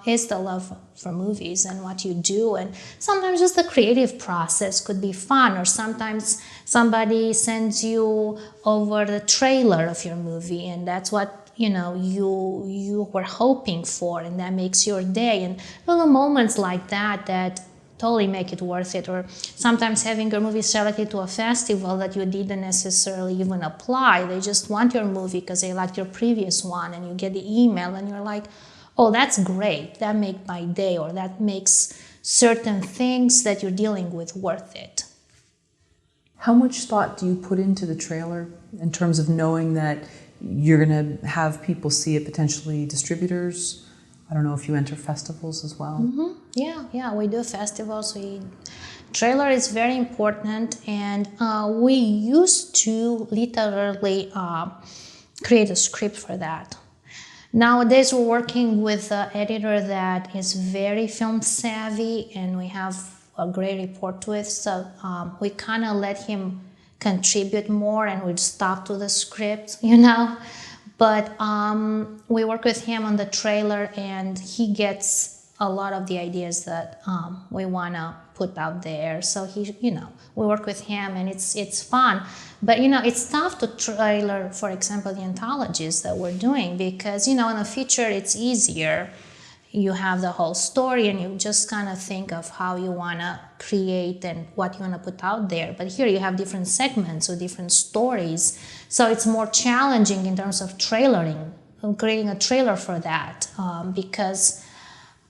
is the love for movies and what you do. And sometimes just the creative process could be fun, or sometimes somebody sends you over the trailer of your movie, and that's what you were hoping for, and that makes your day. And little moments like that totally make it worth it. Or sometimes having your movie selected to a festival that you didn't necessarily even apply. They just want your movie because they liked your previous one, and you get the email and you're like, oh, that's great. That makes my day, or that makes certain things that you're dealing with worth it. How much thought do you put into the trailer in terms of knowing that you're going to have people see it, potentially distributors? I don't know if you enter festivals as well. Mm-hmm. Yeah, we do festivals. Trailer is very important, and we used to literally create a script for that. Nowadays, we're working with an editor that is very film savvy, and we have a great report with. So we kind of let him contribute more, and we just talk to the script, But we work with him on the trailer, and he gets a lot of the ideas that we want to put out there. So we work with him, and it's fun. But it's tough to trailer, for example, the anthologies that we're doing, because in a feature it's easier. You have the whole story, and you just kind of think of how you want to create and what you want to put out there. But here you have different segments or different stories. So it's more challenging in terms of creating a trailer for that, because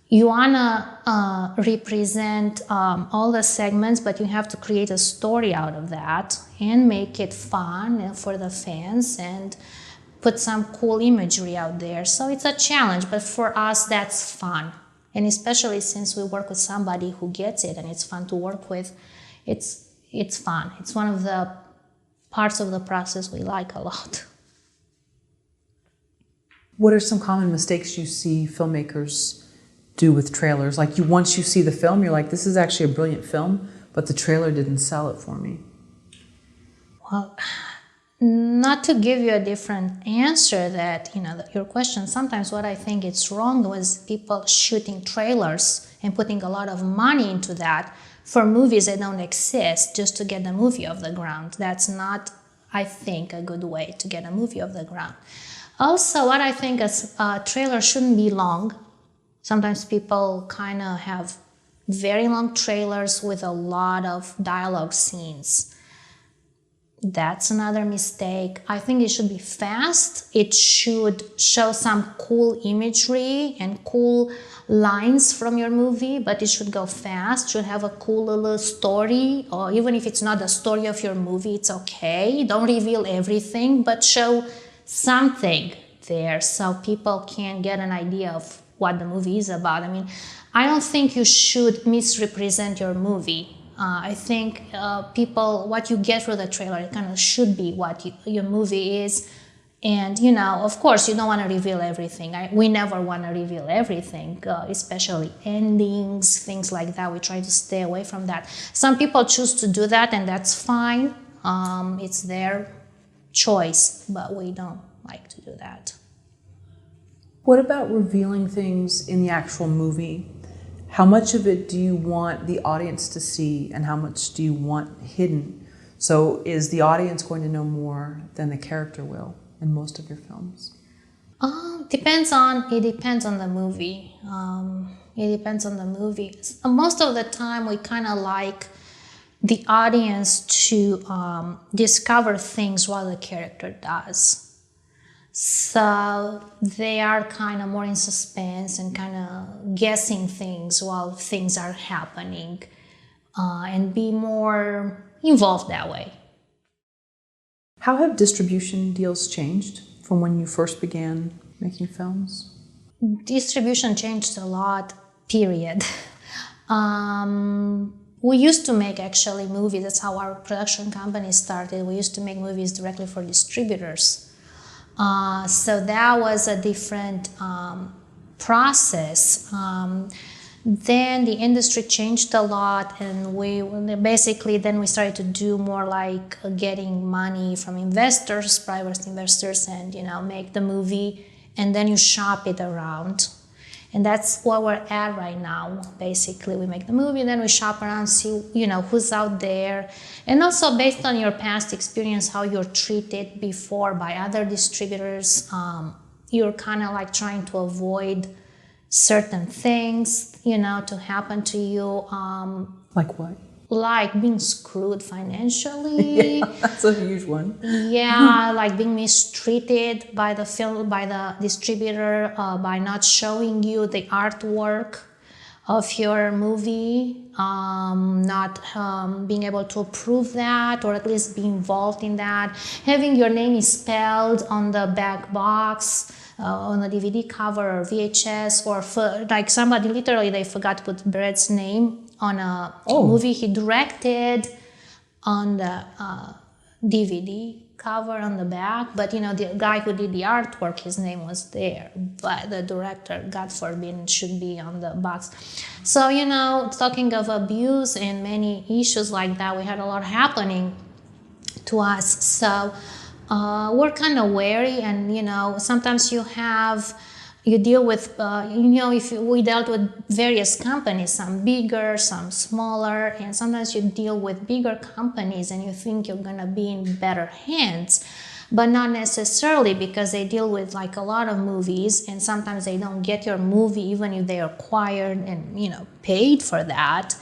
you want to represent all the segments, but you have to create a story out of that and make it fun for the fans and put some cool imagery out there. So it's a challenge, but for us, that's fun. And especially since we work with somebody who gets it and it's fun to work with, it's fun. It's one of the parts of the process we like a lot. What are some common mistakes you see filmmakers do with trailers? Like once you see the film, you're like, this is actually a brilliant film, but the trailer didn't sell it for me. Well, not to give you a different answer your question, sometimes what I think it's wrong was people shooting trailers and putting a lot of money into that for movies that don't exist just to get the movie off the ground. That's not, I think, a good way to get a movie off the ground. Also, what I think is a trailer shouldn't be long. Sometimes people kind of have very long trailers with a lot of dialogue scenes. That's another mistake. I think it should be fast. It should show some cool imagery and cool lines from your movie, but it should go fast. Should have a cool little story, or even if it's not the story of your movie, it's okay. Don't reveal everything, but show something there so people can get an idea of what the movie is about. I mean, I don't think you should misrepresent your movie. I think what you get for the trailer, it kind of should be what your movie is. And, of course, you don't want to reveal everything. We never want to reveal everything, especially endings, things like that. We try to stay away from that. Some people choose to do that, and that's fine. It's their choice, but we don't like to do that. What about revealing things in the actual movie? How much of it do you want the audience to see and how much do you want hidden? So is the audience going to know more than the character will in most of your films? It depends on the movie. It depends on the movie. Most of the time we kind of like the audience to discover things while the character does. So they are kind of more in suspense and kind of guessing things while things are happening, and be more involved that way. How have distribution deals changed from when you first began making films? Distribution changed a lot, period. We used to make actually movies, that's how our production company started. We used to make movies directly for distributors. So that was a different process. Then the industry changed a lot, and we started to do more like getting money from investors, private investors, and make the movie, and then you shop it around. And that's what we're at right now. Basically, we make the movie, then we shop around, see who's out there, and also based on your past experience, how you're treated before by other distributors. You're kind of like trying to avoid certain things, to happen to you. Like what? Like being screwed financially. Yeah, that's a huge one. Yeah, like being mistreated by the distributor, by not showing you the artwork of your movie, not being able to approve that or at least be involved in that, having your name spelled on the back box, on the DVD cover or VHS, or like somebody literally they forgot to put Brad's name on a movie he directed on the DVD cover on the back, but the guy who did the artwork, his name was there, but the director, God forbid, should be on the box. So talking of abuse and many issues like that, we had a lot happening to us. So we're kind of wary, and sometimes you deal with, we dealt with various companies, some bigger, some smaller, and sometimes you deal with bigger companies and you think you're gonna be in better hands, but not necessarily, because they deal with like a lot of movies, and sometimes they don't get your movie even if they are acquired and paid for that.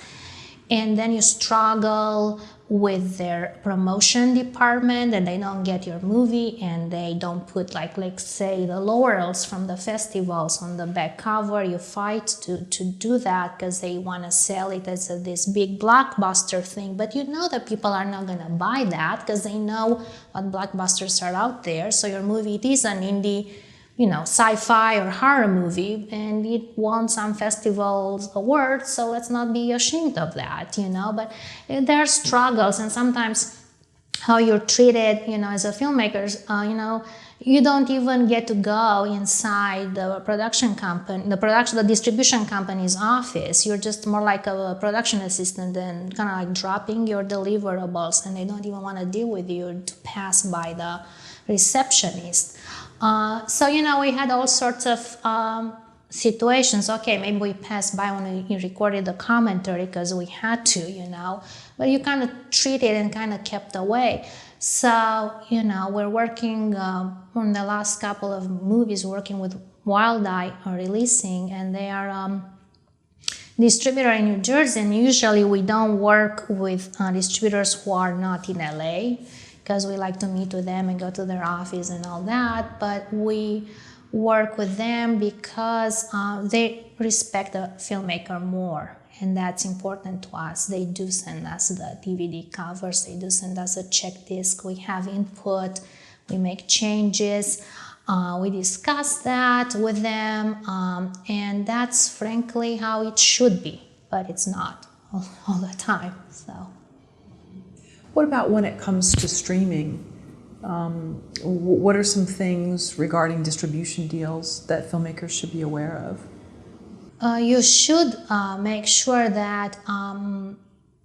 And then you struggle with their promotion department, and they don't get your movie, and they don't put like say the laurels from the festivals on the back cover. You fight to do that because they want to sell it as this big blockbuster thing, but that people are not going to buy that because they know what blockbusters are out there. So your movie, it is an indie sci-fi or horror movie, and it won some festivals awards, so let's not be ashamed of that, but there are struggles, and sometimes how you're treated, as a filmmaker, you don't even get to go inside the production company, the distribution company's office. You're just more like a production assistant and kind of like dropping your deliverables, and they don't even want to deal with you to pass by the receptionist. So we had all sorts of situations. Okay, maybe we passed by when we recorded the commentary because we had to, but you kind of treated and kind of kept away. So, we're working on the last couple of movies, working with Wild Eye releasing, and they are distributor in New Jersey, and usually we don't work with distributors who are not in LA, because we like to meet with them and go to their office and all that, but we work with them because they respect the filmmaker more, and that's important to us. They do send us the DVD covers, they do send us a check disc, we have input, we make changes, we discuss that with them, and that's frankly how it should be, but it's not all the time. So. What about when it comes to streaming? What are some things regarding distribution deals that filmmakers should be aware of? You should make sure that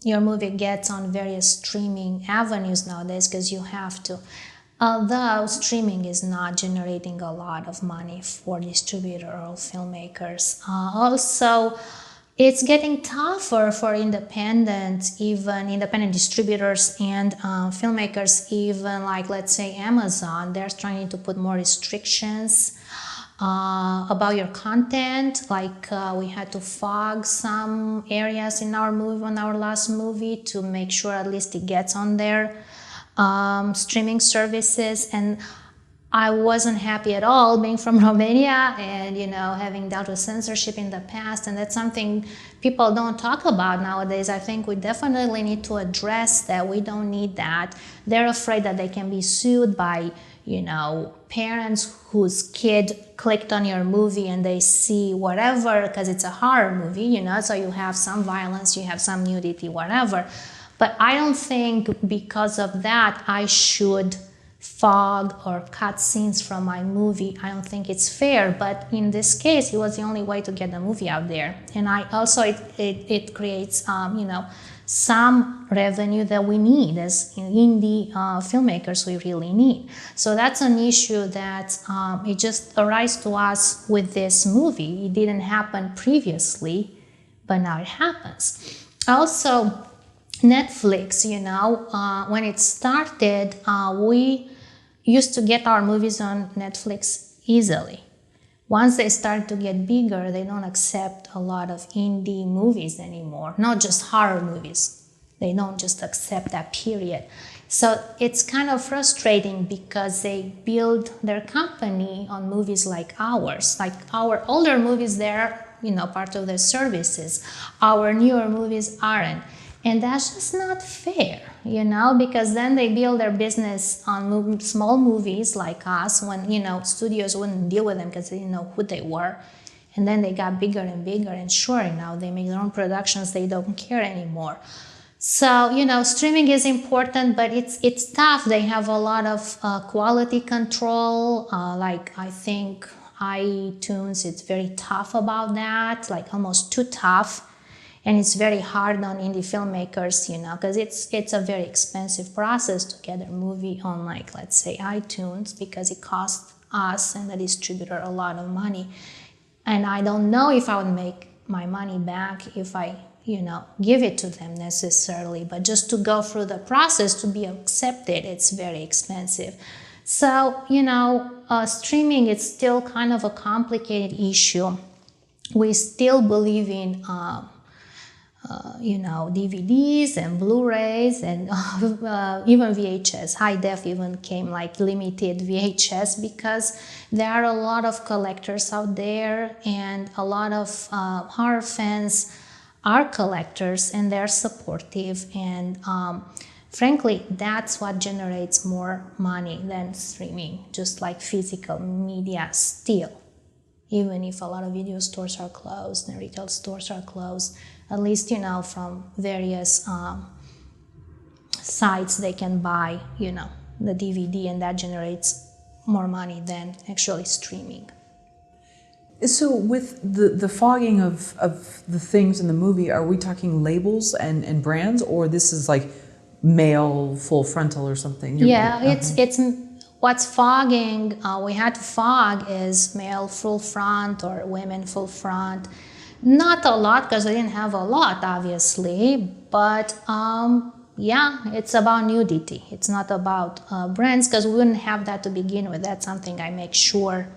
your movie gets on various streaming avenues nowadays, because you have to. Although streaming is not generating a lot of money for distributor or filmmakers. Also, it's getting tougher for independent distributors and filmmakers, even like, let's say, Amazon. They're trying to put more restrictions about your content. Like we had to fog some areas in our movie, on our last movie, to make sure at least it gets on their streaming services. And I wasn't happy at all being from Romania and, having dealt with censorship in the past. And that's something people don't talk about nowadays. I think we definitely need to address that. We don't need that. They're afraid that they can be sued by, parents whose kid clicked on your movie and they see whatever, because it's a horror movie, so you have some violence, you have some nudity, whatever. But I don't think because of that I should fog or cut scenes from my movie. I don't think it's fair, but in this case it was the only way to get the movie out there. And I also it creates some revenue that we need as indie filmmakers. We really need. So that's an issue that it just arose to us with this movie. It didn't happen previously, but now it happens. Also, Netflix, when it started, we used to get our movies on Netflix easily. Once they start to get bigger, they don't accept a lot of indie movies anymore, not just horror movies. They don't just accept that, period. So it's kind of frustrating because they build their company on movies like ours. Like our older movies, they're, part of their services. Our newer movies aren't. And that's just not fair, because then they build their business on small movies like us when, studios wouldn't deal with them because they didn't know who they were. And then they got bigger and bigger, and sure, now they make their own productions, they don't care anymore. So, streaming is important, but it's tough. They have a lot of quality control. Like, I think iTunes, it's very tough about that, like almost too tough. And it's very hard on indie filmmakers, because it's a very expensive process to get a movie on, like, let's say, iTunes, because it costs us and the distributor a lot of money. And I don't know if I would make my money back if I, give it to them necessarily. But just to go through the process to be accepted, it's very expensive. So, streaming is still kind of a complicated issue. We still believe in DVDs and Blu-rays and even VHS. High def even came like limited VHS because there are a lot of collectors out there, and a lot of horror fans are collectors and they're supportive, and frankly, that's what generates more money than streaming, just like physical media still. Even if a lot of video stores are closed and retail stores are closed, at least, from various sites, they can buy, the DVD, and that generates more money than actually streaming. So with the fogging of the things in the movie, are we talking labels and brands, or this is like male full frontal or something? Yeah, it's what's fogging, we had to fog is male full front or women full front. Not a lot, because we didn't have a lot, obviously, but yeah, it's about nudity. It's not about brands, because we wouldn't have that to begin with. That's something I make sure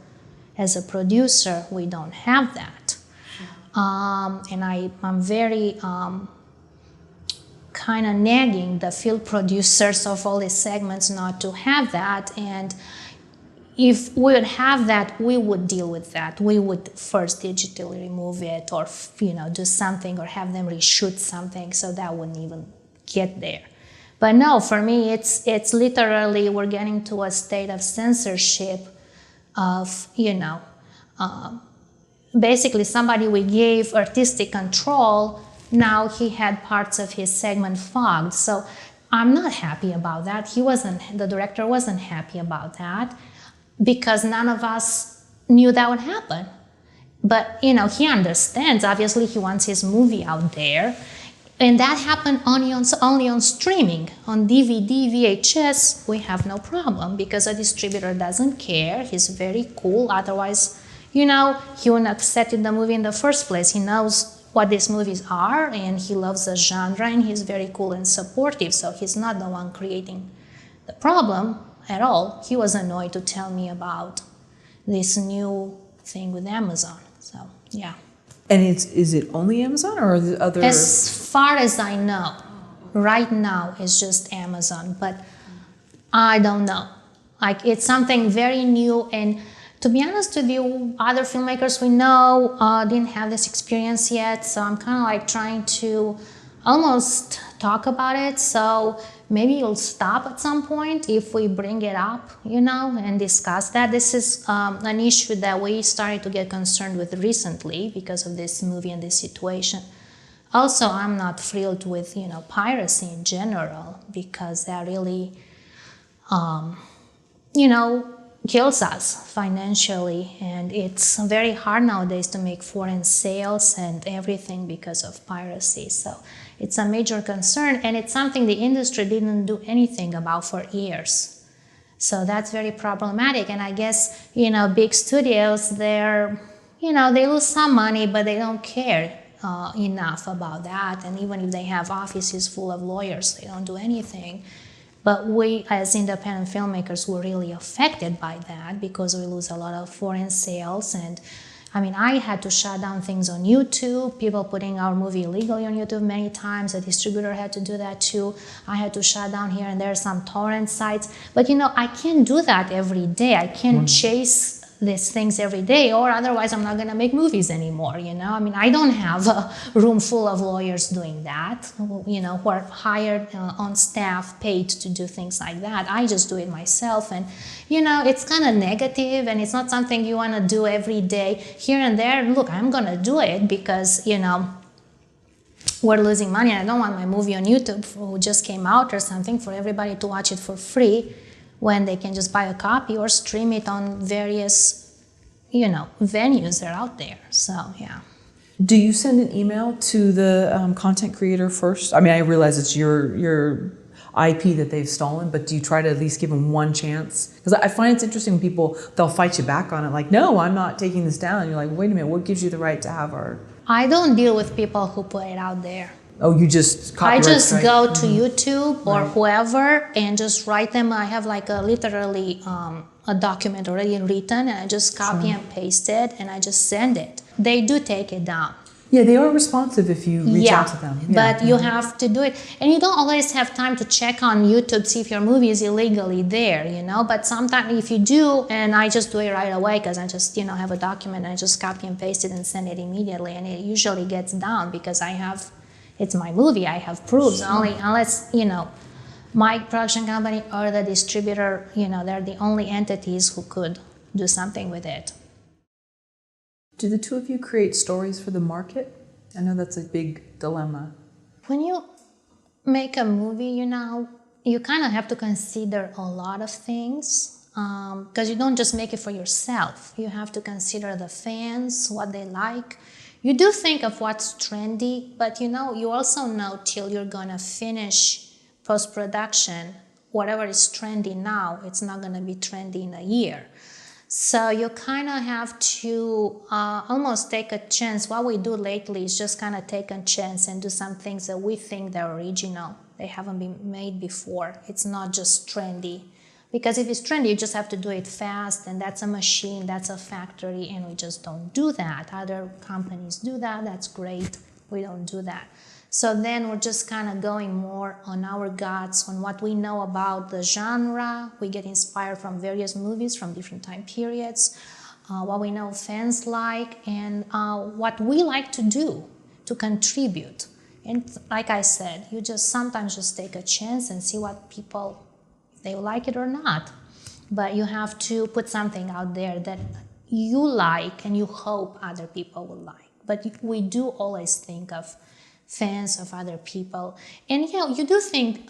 as a producer we don't have that. And I'm very kind of nagging the field producers of all these segments not to have that. And if we would have that, we would deal with that. We would first digitally remove it, or do something, or have them reshoot something, so that wouldn't even get there. But no, for me, it's literally we're getting to a state of censorship of basically somebody we gave artistic control. Now he had parts of his segment fogged. So I'm not happy about that. The director wasn't happy about that, because none of us knew that would happen. But, he understands. Obviously, he wants his movie out there. And that happened only on streaming. On DVD, VHS, we have no problem because a distributor doesn't care. He's very cool. Otherwise, he wouldn't have set the movie in the first place. He knows what these movies are, and he loves the genre, and he's very cool and supportive. So he's not the one creating the problem at all. He was annoyed to tell me about this new thing with Amazon. So, yeah. And is it only Amazon, or are there other? As far as I know, right now it's just Amazon, but I don't know. Like, it's something very new, and to be honest with you, other filmmakers we know didn't have this experience yet, so I'm kind of like trying to almost talk about it. So maybe you'll stop at some point if we bring it up, and discuss that. This is an issue that we started to get concerned with recently because of this movie and this situation. Also, I'm not thrilled with, piracy in general, because that really, kills us financially. And it's very hard nowadays to make foreign sales and everything because of piracy. So it's a major concern, and it's something the industry didn't do anything about for years. So that's very problematic. And I guess, big studios, they lose some money, but they don't care enough about that. And even if they have offices full of lawyers, they don't do anything. But we, as independent filmmakers, were really affected by that because we lose a lot of foreign sales. And I had to shut down things on YouTube, people putting our movie illegally on YouTube many times. A distributor had to do that too. I had to shut down here and there some torrent sites. But I can't do that every day. I can't chase these things every day, or otherwise I'm not going to make movies anymore, I don't have a room full of lawyers doing that, who are hired on staff, paid to do things like that. I just do it myself, and it's kind of negative, and it's not something you want to do every day. Here and there, look, I'm going to do it because, we're losing money, and I don't want my movie on YouTube who just came out or something for everybody to watch it for free, when they can just buy a copy or stream it on various, venues that are out there. So, yeah. Do you send an email to the content creator first? I realize it's your IP that they've stolen, but do you try to at least give them one chance? Because I find it's interesting when people, they'll fight you back on it, like, no, I'm not taking this down. And you're like, wait a minute, what gives you the right to have our... I don't deal with people who put it out there. Oh, you just copyright I just strike? go to YouTube or whoever and just write them. I have like literally a document already written, and I just copy and paste it, and I just send it. They do take it down. Yeah, they are responsive if you reach out to them. But you have to do it. And you don't always have time to check on YouTube, see if your movie is illegally there, But sometimes if you do, and I just do it right away because I just, have a document and I just copy and paste it and send it immediately. And it usually gets down because it's my movie, I have proofs. Unless, my production company or the distributor, they're the only entities who could do something with it. Do the two of you create stories for the market? I know that's a big dilemma. When you make a movie, you kind of have to consider a lot of things, because you don't just make it for yourself. You have to consider the fans, what they like. You do think of what's trendy, but you also know till you're gonna finish post-production, whatever is trendy now, it's not gonna be trendy in a year. So you kind of have to almost take a chance. What we do lately is just kind of take a chance and do some things that we think they're original. They haven't been made before. It's not just trendy. Because if it's trendy, you just have to do it fast, and that's a machine, that's a factory, and we just don't do that. Other companies do that, that's great. We don't do that. So then we're just kind of going more on our guts, on what we know about the genre. We get inspired from various movies from different time periods, what we know fans like, and what we like to do to contribute. And like I said, you just sometimes just take a chance and see what people, if they like it or not. But you have to put something out there that you like and you hope other people will like. But we do always think of fans of other people. And you do think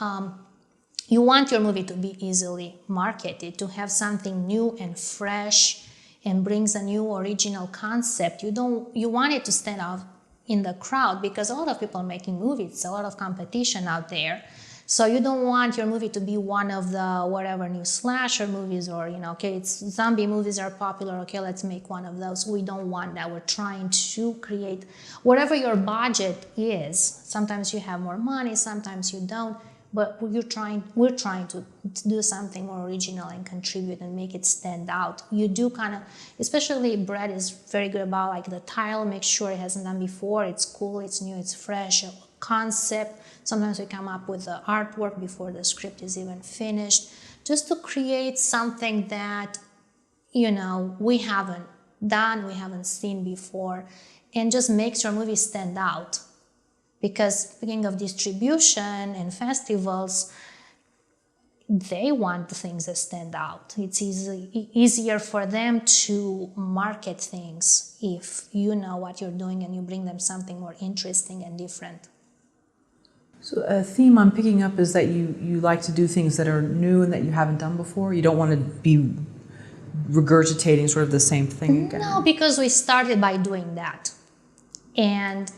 you want your movie to be easily marketed, to have something new and fresh and brings a new original concept. You want it to stand out, in the crowd, because a lot of people are making movies, a lot of competition out there. So you don't want your movie to be one of the whatever new slasher movies, or, you know, okay, it's zombie movies are popular, okay, let's make one of those. We don't want that. We're trying to create whatever your budget is. Sometimes you have more money, sometimes you don't, but we're trying to do something more original and contribute and make it stand out. You do kind of, especially Brad is very good about like the title, make sure it hasn't done before, it's cool, it's new, it's fresh, a concept. Sometimes we come up with the artwork before the script is even finished, just to create something that, you know, we haven't done, we haven't seen before, and just makes your movie stand out. Because speaking of distribution and festivals, they want the things that stand out. It's easier for them to market things if you know what you're doing and you bring them something more interesting and different. So a theme I'm picking up is that you like to do things that are new and that you haven't done before. You don't want to be regurgitating sort of the same thing again. No, because we started by doing that. And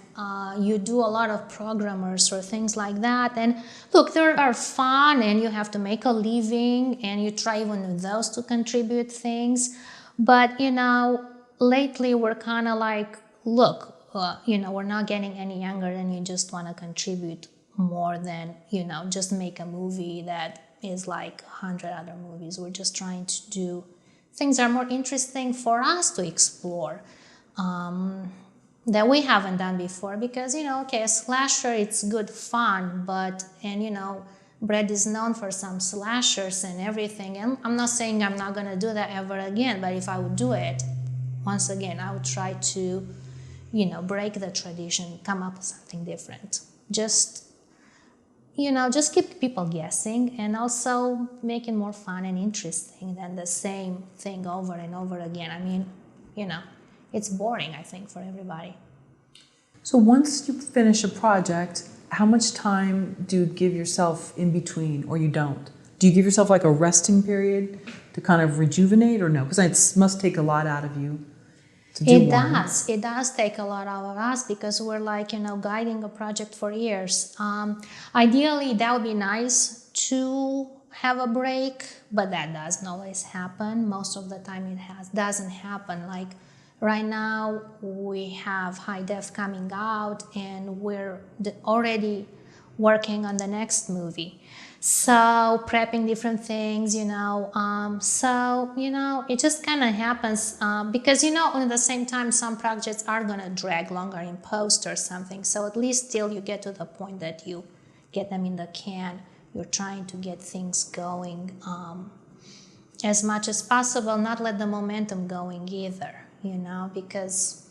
you do a lot of programmers or things like that. And look, they are fun and you have to make a living and you try even with those to contribute things. But, you know, lately we're kind of like, look, you know, we're not getting any younger and you just want to contribute more than, you know, just make a movie that is like 100 other movies. We're just trying to do things that are more interesting for us to explore. That we haven't done before, because, you know, okay, a slasher, it's good fun, but, and, you know, Brad is known for some slashers and everything, and I'm not saying I'm not gonna do that ever again, but if I would do it, once again, I would try to, you know, break the tradition, come up with something different. Just, you know, just keep people guessing and also make it more fun and interesting than the same thing over and over again. I mean, you know, it's boring, I think, for everybody. So once you finish a project, how much time do you give yourself in between, or you don't? Do you give yourself like a resting period to kind of rejuvenate, or no? Because it must take a lot out of you to do one. It does take a lot out of us, because we're like, you know, guiding a project for years. Ideally, that would be nice to have a break, but that doesn't always happen. Most of the time it doesn't happen. Like, right now, we have High Def coming out, and we're already working on the next movie. So prepping different things, you know. So, you know, it just kind of happens because, you know, at the same time, some projects are going to drag longer in post or something. So at least till you get to the point that you get them in the can, you're trying to get things going as much as possible, not let the momentum going either. You know, because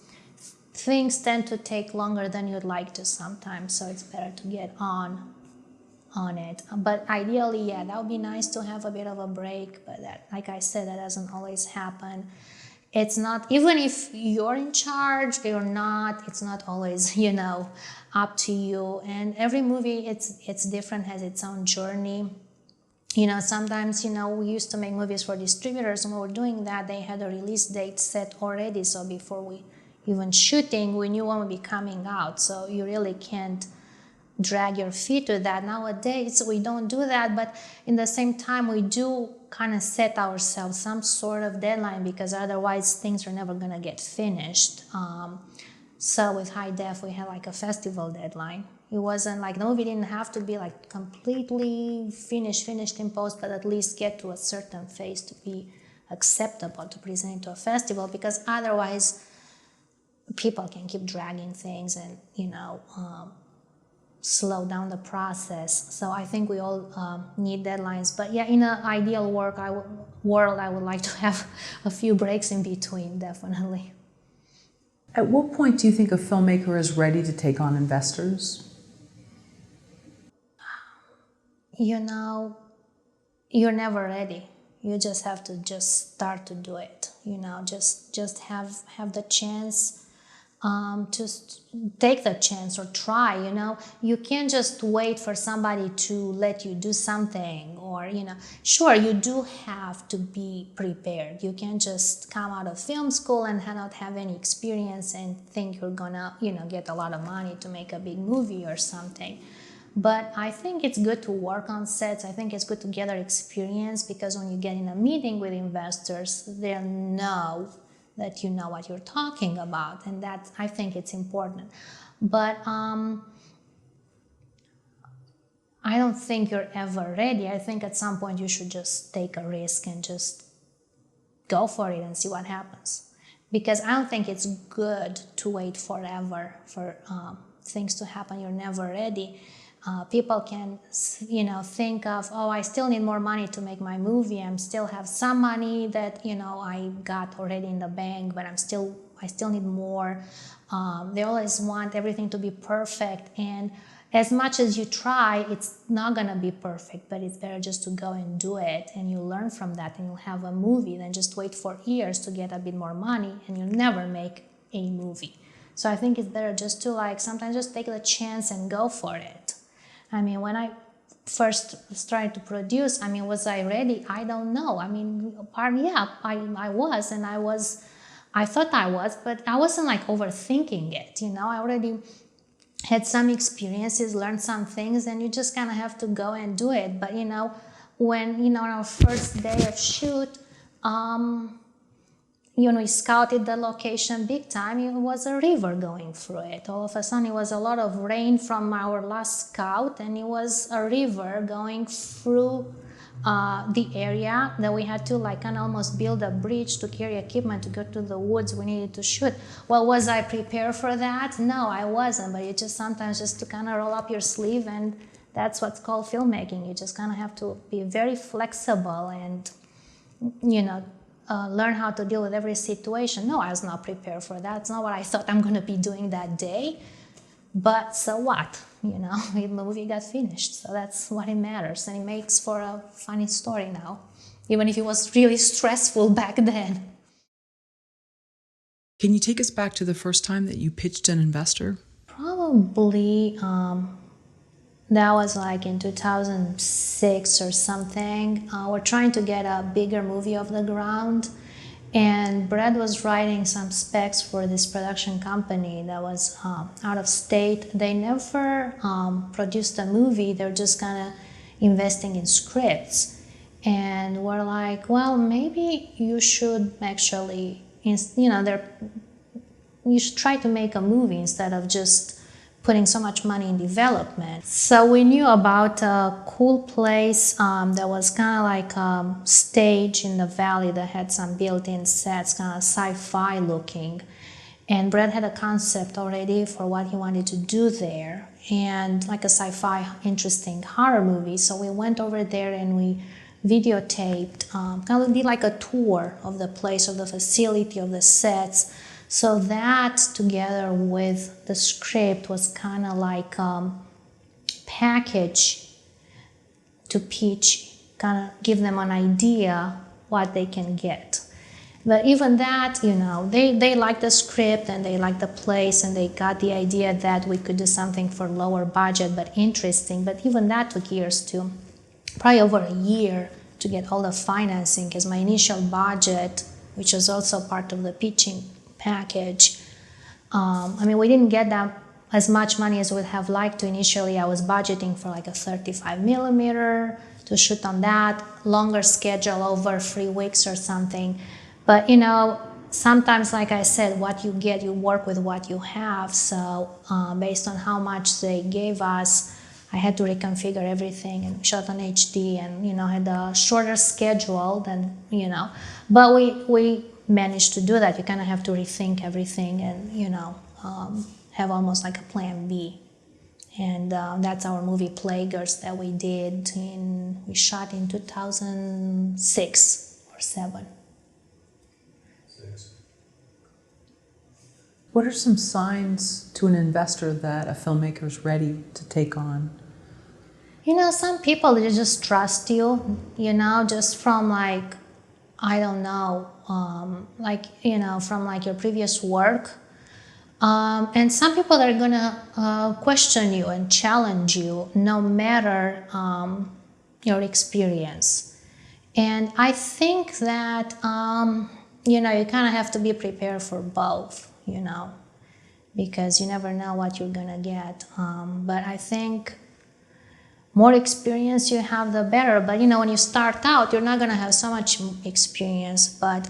things tend to take longer than you'd like to sometimes, so it's better to get on it. But ideally, yeah, that would be nice to have a bit of a break, but that, like I said, that doesn't always happen. It's not, even if you're in charge or not, it's not always, you know, up to you. And every movie, it's different, has its own journey. You know, sometimes, you know, we used to make movies for distributors, and when we were doing that, they had a release date set already. So before we even shooting, we knew when would be coming out. So you really can't drag your feet to that. Nowadays, we don't do that, but in the same time, we do kind of set ourselves some sort of deadline, because otherwise things are never going to get finished. So with High Def, we had like a festival deadline. It wasn't like, the movie didn't have to be like completely finished in post, but at least get to a certain phase to be acceptable to present to a festival, because otherwise people can keep dragging things and, you know, slow down the process. So I think we all need deadlines. But yeah, in an ideal world, I would like to have a few breaks in between, definitely. At what point do you think a filmmaker is ready to take on investors? You know, you're never ready. You just have to just start to do it. You know, just have the chance, just take the chance or try. You know, you can't just wait for somebody to let you do something, or or, sure, you do have to be prepared. You can't just come out of film school and not have any experience and think you're gonna, get a lot of money to make a big movie or something. But I think it's good to work on sets. I think it's good to gather experience, because when you get in a meeting with investors, they'll know that you know what you're talking about, and that, I think it's important. But I don't think you're ever ready. I think at some point you should just take a risk and just go for it and see what happens. Because I don't think it's good to wait forever for things to happen. You're never ready. People can, think of, oh, I still need more money to make my movie. I still have some money that, I got already in the bank, but I still need more. They always want everything to be perfect. And as much as you try, it's not going to be perfect, but it's better just to go and do it, and you learn from that, and you'll have a movie than just wait for years to get a bit more money, and you'll never make a movie. So I think it's better just to, sometimes just take the chance and go for it. I mean, when I first started to produce, was I ready? I don't know. I was, and I thought I was, but I wasn't overthinking it, I already had some experiences, learned some things, and you just kind of have to go and do it. But, when, on our first day of shoot, we scouted the location big time. It was a river going through it. All of a sudden, it was a lot of rain from our last scout, and it was a river going through the area that we had to almost build a bridge to carry equipment to go to the woods we needed to shoot. Well, was I prepared for that? No, I wasn't, but you just sometimes just to kind of roll up your sleeve, and that's what's called filmmaking. You just kind of have to be very flexible and, learn how to deal with every situation. No, I was not prepared for that. It's not what I thought I'm going to be doing that day. But so what? The movie got finished, so that's what it matters, and it makes for a funny story now, even if it was really stressful back then. Can you take us back to the first time that you pitched an investor? Probably that was in 2006 or something. We're trying to get a bigger movie off the ground, and Brad was writing some specs for this production company that was out of state. They never produced a movie. They're just kind of investing in scripts. And we're like, well, maybe you should actually, you should try to make a movie instead of just putting so much money in development. So we knew about a cool place that was kind of like a stage in the valley that had some built-in sets, kind of sci-fi looking. And Brad had a concept already for what he wanted to do there, and like a sci-fi interesting horror movie. So we went over there and we videotaped, kind of did like a tour of the place, of the facility, of the sets. So that, together with the script, was kind of like package to pitch, kind of give them an idea what they can get. But even that, they liked the script and they liked the place, and they got the idea that we could do something for lower budget but interesting. But even that took years too, probably over a year to get all the financing, because my initial budget, which was also part of the pitching package, we didn't get that as much money as we would have liked to initially. I was budgeting for like a 35 millimeter to shoot on that, longer schedule over 3 weeks or something. But sometimes, like I said, what you get, you work with what you have. So based on how much they gave us, I had to reconfigure everything and shot on HD, and had a shorter schedule than but we managed to do that. You kind of have to rethink everything and have almost like a plan B. And that's our movie Plaguers that we shot in 2006 or 7. What are some signs to an investor that a filmmaker is ready to take on? Some people, they just trust you, just from from your previous work. And some people are gonna question you and challenge you, no matter your experience. And I think that, you kind of have to be prepared for both, because you never know what you're going to get. But I think more experience you have, the better. But, when you start out, you're not going to have so much experience. But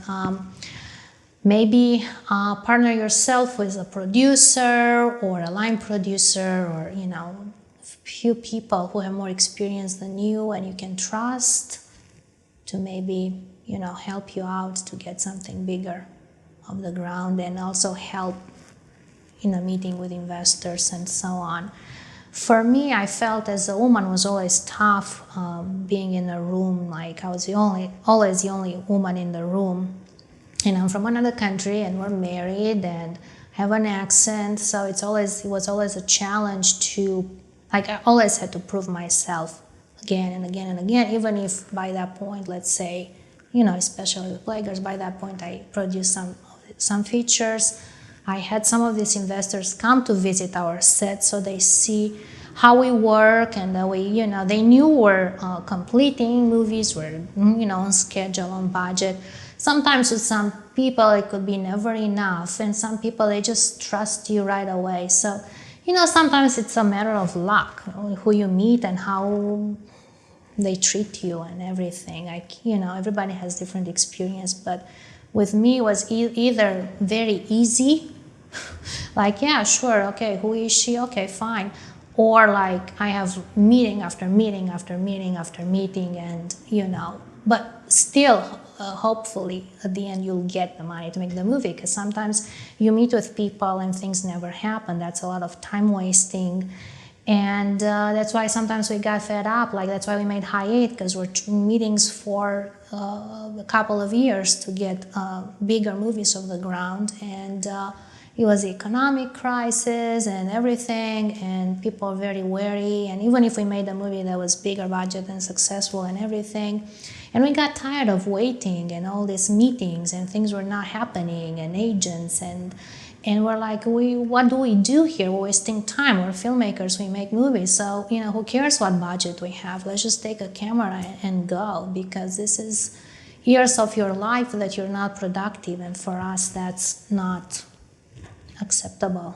maybe partner yourself with a producer or a line producer or, few people who have more experience than you and you can trust to maybe, help you out to get something bigger off the ground, and also help in a meeting with investors and so on. For me, I felt as a woman was always tough being in a room. Like I was always the only woman in the room. And I'm from another country and we're married and have an accent. So it was always a challenge to, I always had to prove myself again and again and again, even if by that point, let's say, especially with Plaguers, by that point I produced some features. I had some of these investors come to visit our set so they see how we work and that we, they knew we're completing movies, we're, on schedule, on budget. Sometimes with some people it could be never enough, and some people they just trust you right away. So, sometimes it's a matter of luck, who you meet and how they treat you and everything. Everybody has different experience, but with me it was either very easy, like, yeah, sure, okay, who is she? Okay, fine. Or like I have meeting after meeting after meeting after meeting and, but still, hopefully at the end you'll get the money to make the movie, because sometimes you meet with people and things never happen. That's a lot of time wasting. And that's why sometimes we got fed up. Like that's why we made High 8, because we're meetings for a couple of years to get bigger movies off the ground. And it was the economic crisis and everything, and people are very wary. And even if we made a movie that was bigger budget and successful and everything, and we got tired of waiting and all these meetings and things were not happening and agents and we're like, what do we do here? We're wasting time. We're filmmakers. We make movies. So, who cares what budget we have? Let's just take a camera and go, because this is years of your life that you're not productive. And for us, that's not acceptable.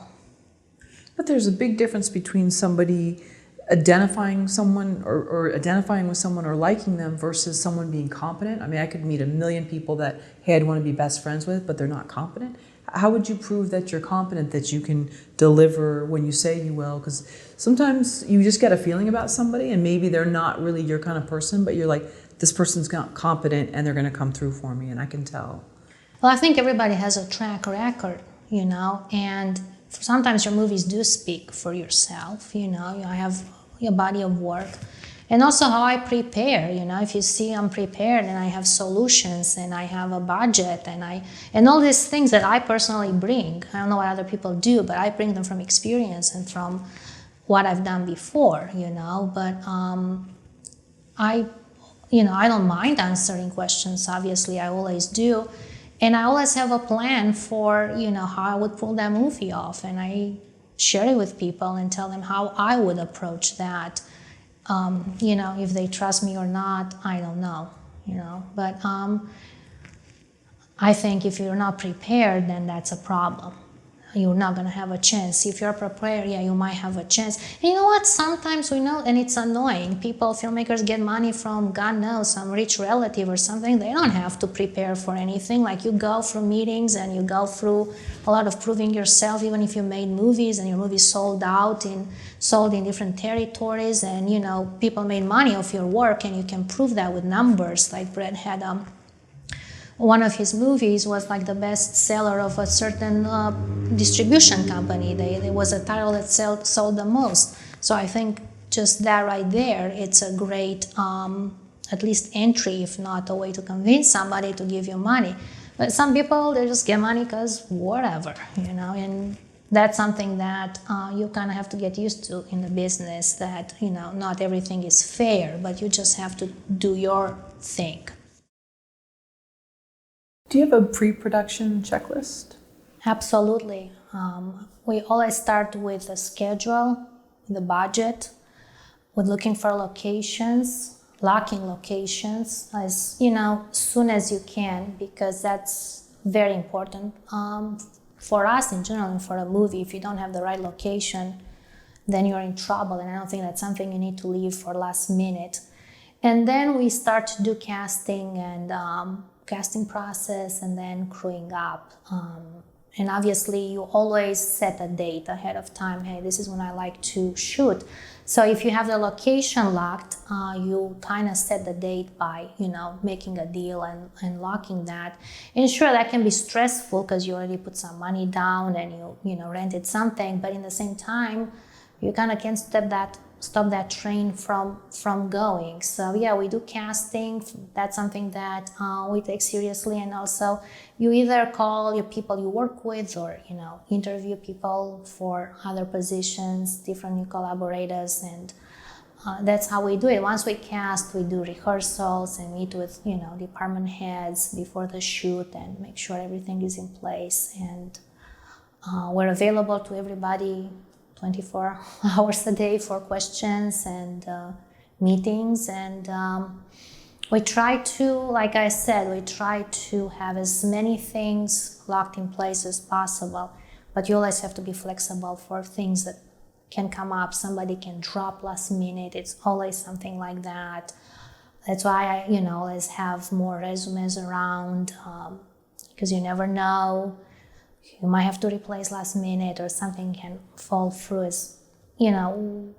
But there's a big difference between somebody identifying someone or identifying with someone or liking them versus someone being competent. I mean, I could meet a million people that, hey, I'd want to be best friends with, but they're not competent. How would you prove that you're competent, that you can deliver when you say you will? Because sometimes you just get a feeling about somebody and maybe they're not really your kind of person, but you're like, this person's not competent and they're going to come through for me, and I can tell. Well, I think everybody has a track record, and sometimes your movies do speak for yourself, you have your body of work. And also how I prepare, if you see I'm prepared and I have solutions and I have a budget and all these things that I personally bring. I don't know what other people do, but I bring them from experience and from what I've done before, but I don't mind answering questions. Obviously, I always do. And I always have a plan for, how I would pull that movie off. And I share it with people and tell them how I would approach that. If they trust me or not, I don't know, but I think if you're not prepared, then that's a problem. You're not going to have a chance. If you're prepared, yeah, you might have a chance. And you know what? Sometimes we know, and it's annoying. Filmmakers get money from, God knows, some rich relative or something. They don't have to prepare for anything. Like you go through meetings and you go through a lot of proving yourself, even if you made movies and your movies sold in different territories, and people made money off your work, and you can prove that with numbers. Like Brad had one of his movies was like the best seller of a certain distribution company. There was a title that sold the most. So I think just that right there, it's a great at least entry, if not a way to convince somebody to give you money. But some people, they just get money because whatever, and that's something that you kind of have to get used to in the business, that, not everything is fair, but you just have to do your thing. Do you have a pre-production checklist? Absolutely. We always start with a schedule, the budget, with looking for locations, locking locations as soon as you can, because that's very important for us in general and for a movie. If you don't have the right location, then you're in trouble, and I don't think that's something you need to leave for last minute. And then we start to do casting and casting process, and then crewing up. And obviously you always set a date ahead of time. Hey, this is when I like to shoot. So if you have the location locked, you kind of set the date by, making a deal and locking that. And sure, that can be stressful because you already put some money down and you rented something, but in the same time, you kind of can't stop that train from going. So yeah, we do casting. That's something that we take seriously. And also you either call your people you work with, or interview people for other positions, different new collaborators, and that's how we do it. Once we cast, we do rehearsals and meet with department heads before the shoot and make sure everything is in place, and we're available to everybody 24 hours a day for questions and meetings. And we try to, like I said, have as many things locked in place as possible. But you always have to be flexible for things that can come up. Somebody can drop last minute. It's always something like that. That's why I, always have more resumes around, because you never know. You might have to replace last minute, or something can fall through.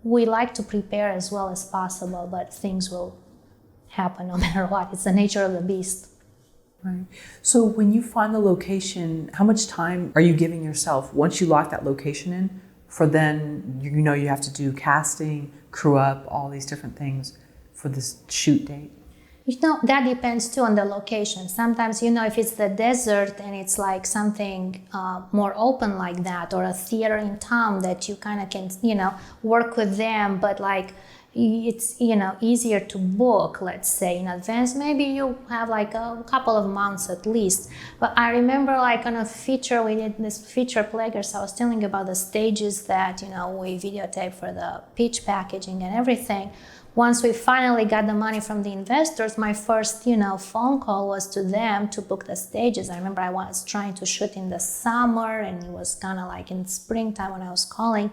We like to prepare as well as possible, but things will happen no matter what. It's the nature of the beast. Right. So when you find the location, how much time are you giving yourself once you lock that location in for then, you have to do casting, crew up, all these different things for this shoot date? That depends too on the location. Sometimes, if it's the desert and it's like something more open like that, or a theater in town that you kind of can, work with them, but like it's, easier to book, let's say, in advance. Maybe you have like a couple of months at least. But I remember like on a feature, we did this feature Plaguers. I was telling about the stages that, we videotaped for the pitch packaging and everything. Once we finally got the money from the investors, my first, phone call was to them to book the stages. I remember I was trying to shoot in the summer, and it was kind of like in springtime when I was calling.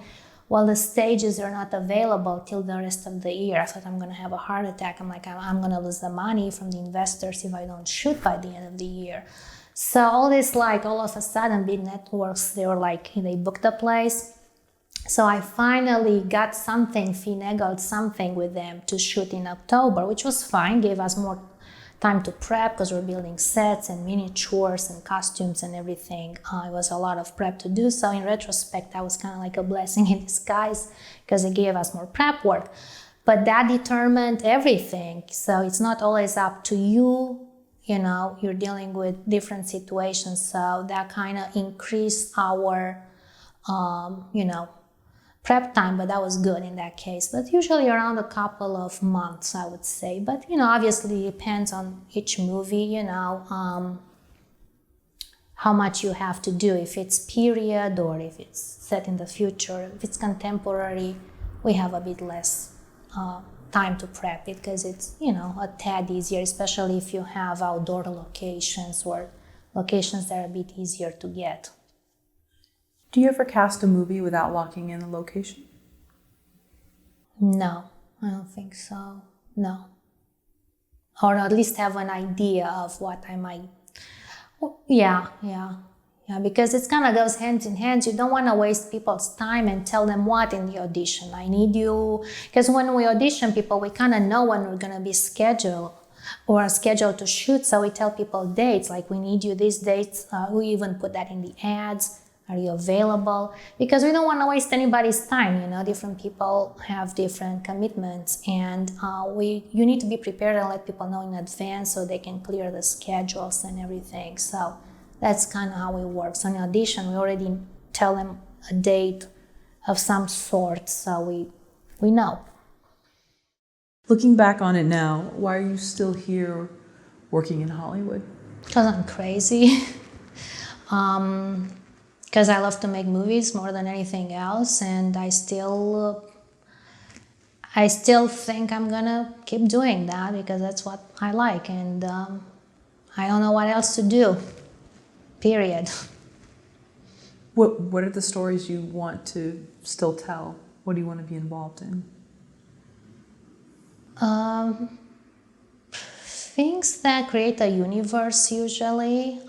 Well, the stages are not available till the rest of the year. I thought I'm going to have a heart attack. I'm like, I'm going to lose the money from the investors if I don't shoot by the end of the year. So all this, like, all of a sudden, big networks, they were like, they booked the place. So I finally got finagled something with them to shoot in October, which was fine, gave us more time to prep because we're building sets and miniatures and costumes and everything. It was a lot of prep to do. So in retrospect, that was kind of like a blessing in disguise because it gave us more prep work. But that determined everything. So it's not always up to you. You're dealing with different situations. So that kind of increased our, prep time, but that was good in that case. But usually around a couple of months, I would say. But, obviously it depends on each movie, how much you have to do. If it's period or if it's set in the future, if it's contemporary, we have a bit less time to prep it because it's, a tad easier, especially if you have outdoor locations or locations that are a bit easier to get. Do you ever cast a movie without locking in the location? No, I don't think so. No. Or at least have an idea of what I might. Yeah, because it kind of goes hand in hand. You don't want to waste people's time and tell them what in the audition. I need you. Because when we audition people, we kind of know when we're going to be scheduled to shoot. So we tell people dates, like we need you these dates. We even put that in the ads. Are you available? Because we don't want to waste anybody's time. Different people have different commitments, and you need to be prepared and let people know in advance so they can clear the schedules and everything. So that's kind of how it works. On audition, we already tell them a date of some sort, so we know. Looking back on it now, why are you still here working in Hollywood? Because I'm crazy. Because I love to make movies more than anything else, and I still I still think I'm gonna keep doing that because that's what I like, and I don't know what else to do, period. What are the stories you want to still tell? What do you want to be involved in? Things that create a universe, usually.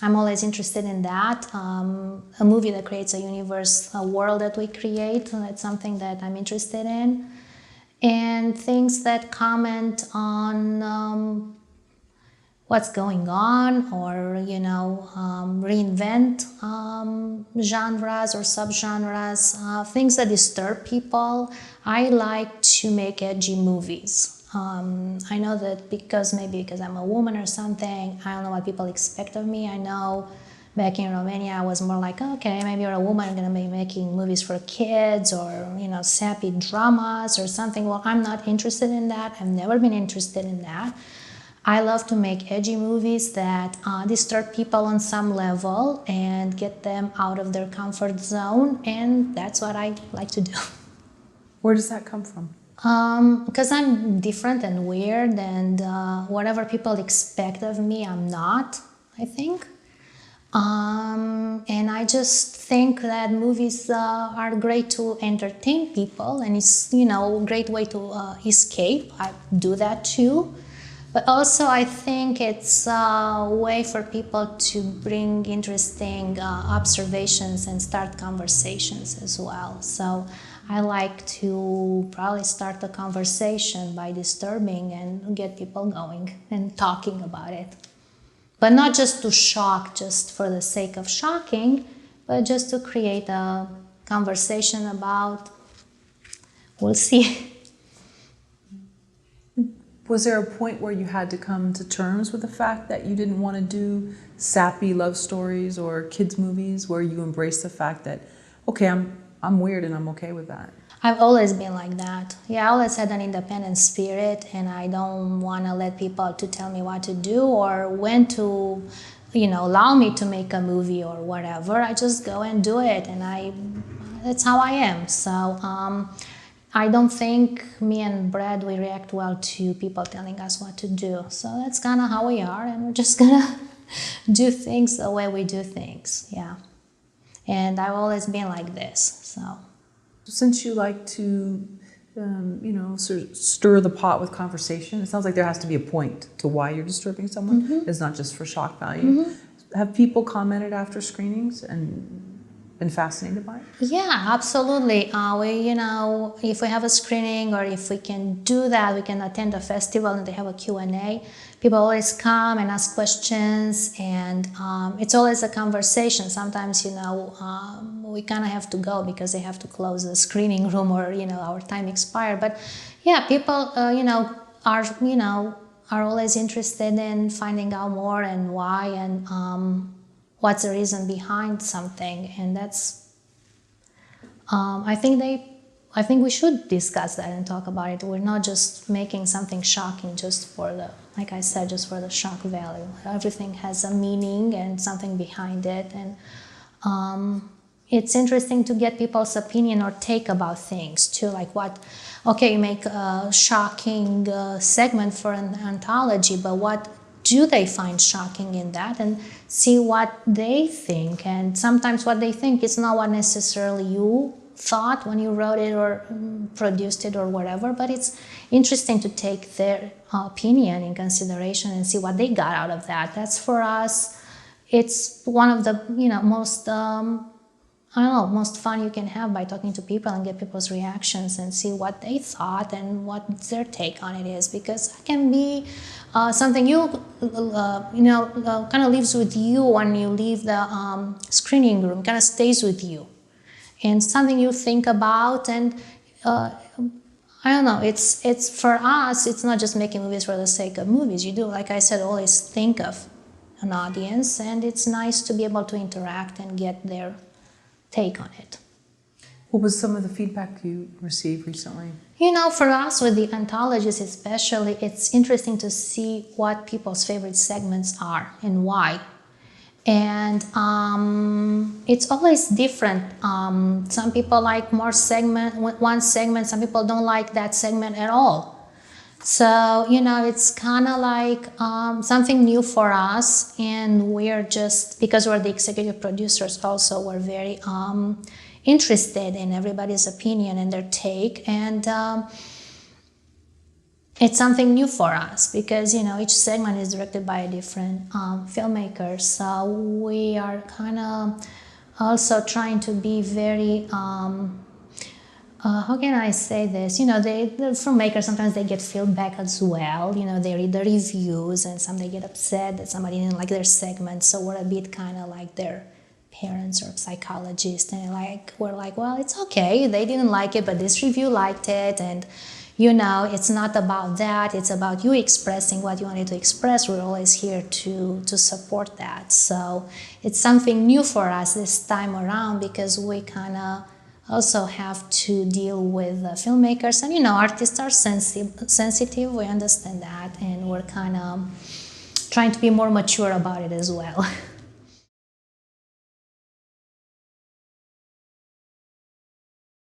I'm always interested in that. A movie that creates a universe, a world that we create, that's something that I'm interested in. And things that comment on what's going on, or reinvent genres or subgenres, things that disturb people. I like to make edgy movies. I know that because I'm a woman or something, I don't know what people expect of me. I know back in Romania I was more like, okay, maybe you're a woman, you're gonna be making movies for kids or sappy dramas or something. Well, I'm not interested in that. I've never been interested in that. I love to make edgy movies that disturb people on some level and get them out of their comfort zone, and that's what I like to do. Where does that come from? Because I'm different and weird, and whatever people expect of me, I'm not, I think. And I just think that movies are great to entertain people, and it's a great way to escape. I do that too. But also I think it's a way for people to bring interesting observations and start conversations as well. So I like to probably start the conversation by disturbing and get people going and talking about it. But not just to shock just for the sake of shocking, but just to create a conversation about, we'll see. Was there a point where you had to come to terms with the fact that you didn't want to do sappy love stories or kids movies, where you embraced the fact that, okay, I'm weird and I'm okay with that? I've always been like that. Yeah, I always had an independent spirit, and I don't want to let people to tell me what to do or when to, allow me to make a movie or whatever. I just go and do it, and that's how I am. So I don't think me and Brad, we react well to people telling us what to do. So that's kind of how we are, and we're just gonna do things the way we do things, yeah. And I've always been like this, so. Since you like to, sort of stir the pot with conversation, it sounds like there has to be a point to why you're disturbing someone. Mm-hmm. It's not just for shock value. Mm-hmm. Have people commented after screenings and been fascinated by it? Yeah, absolutely. If we have a screening, or if we can do that, we can attend a festival and they have a Q&A. People always come and ask questions, and it's always a conversation. Sometimes, we kind of have to go because they have to close the screening room, or, our time expired. But yeah, people, are always interested in finding out more and why, and what's the reason behind something. And that's, I think we should discuss that and talk about it. We're not just making something shocking just for the, like I said, just for the shock value. Everything has a meaning and something behind it. And it's interesting to get people's opinion or take about things too. Like you make a shocking segment for an anthology, but what do they find shocking in that, and see what they think. And sometimes what they think is not what necessarily you thought when you wrote it or produced it or whatever, but it's interesting to take their opinion in consideration and see what they got out of that. That's, for us, it's one of the most fun you can have, by talking to people and get people's reactions and see what they thought and what their take on it is, because it can be something kind of lives with you when you leave the screening room, kind of stays with you, and something you think about. And I don't know, it's for us, it's not just making movies for the sake of movies. You do, like I said, always think of an audience, and it's nice to be able to interact and get their take on it. What was some of the feedback you received recently? For us with the anthologies especially, it's interesting to see what people's favorite segments are and why. And it's always different. Some people like more one segment, some people don't like that segment at all. So, you know, it's kind of like something new for us, and we're just, because we're the executive producers also, we're very interested in everybody's opinion and their take, and it's something new for us because, you know, each segment is directed by a different filmmaker. So we are kind of also trying to be very, how can I say this? You know, the filmmakers, sometimes they get feedback as well. You know, they read the reviews and some they get upset that somebody didn't like their segment. So we're a bit kind of like their parents or psychologists. And we're like, well, it's okay. They didn't like it, but this review liked it. And you know, it's not about that. It's about you expressing what you wanted to express. We're always here to support that. So it's something new for us this time around because we kind of also have to deal with filmmakers. And, you know, artists are sensitive. We understand that. And we're kind of trying to be more mature about it as well.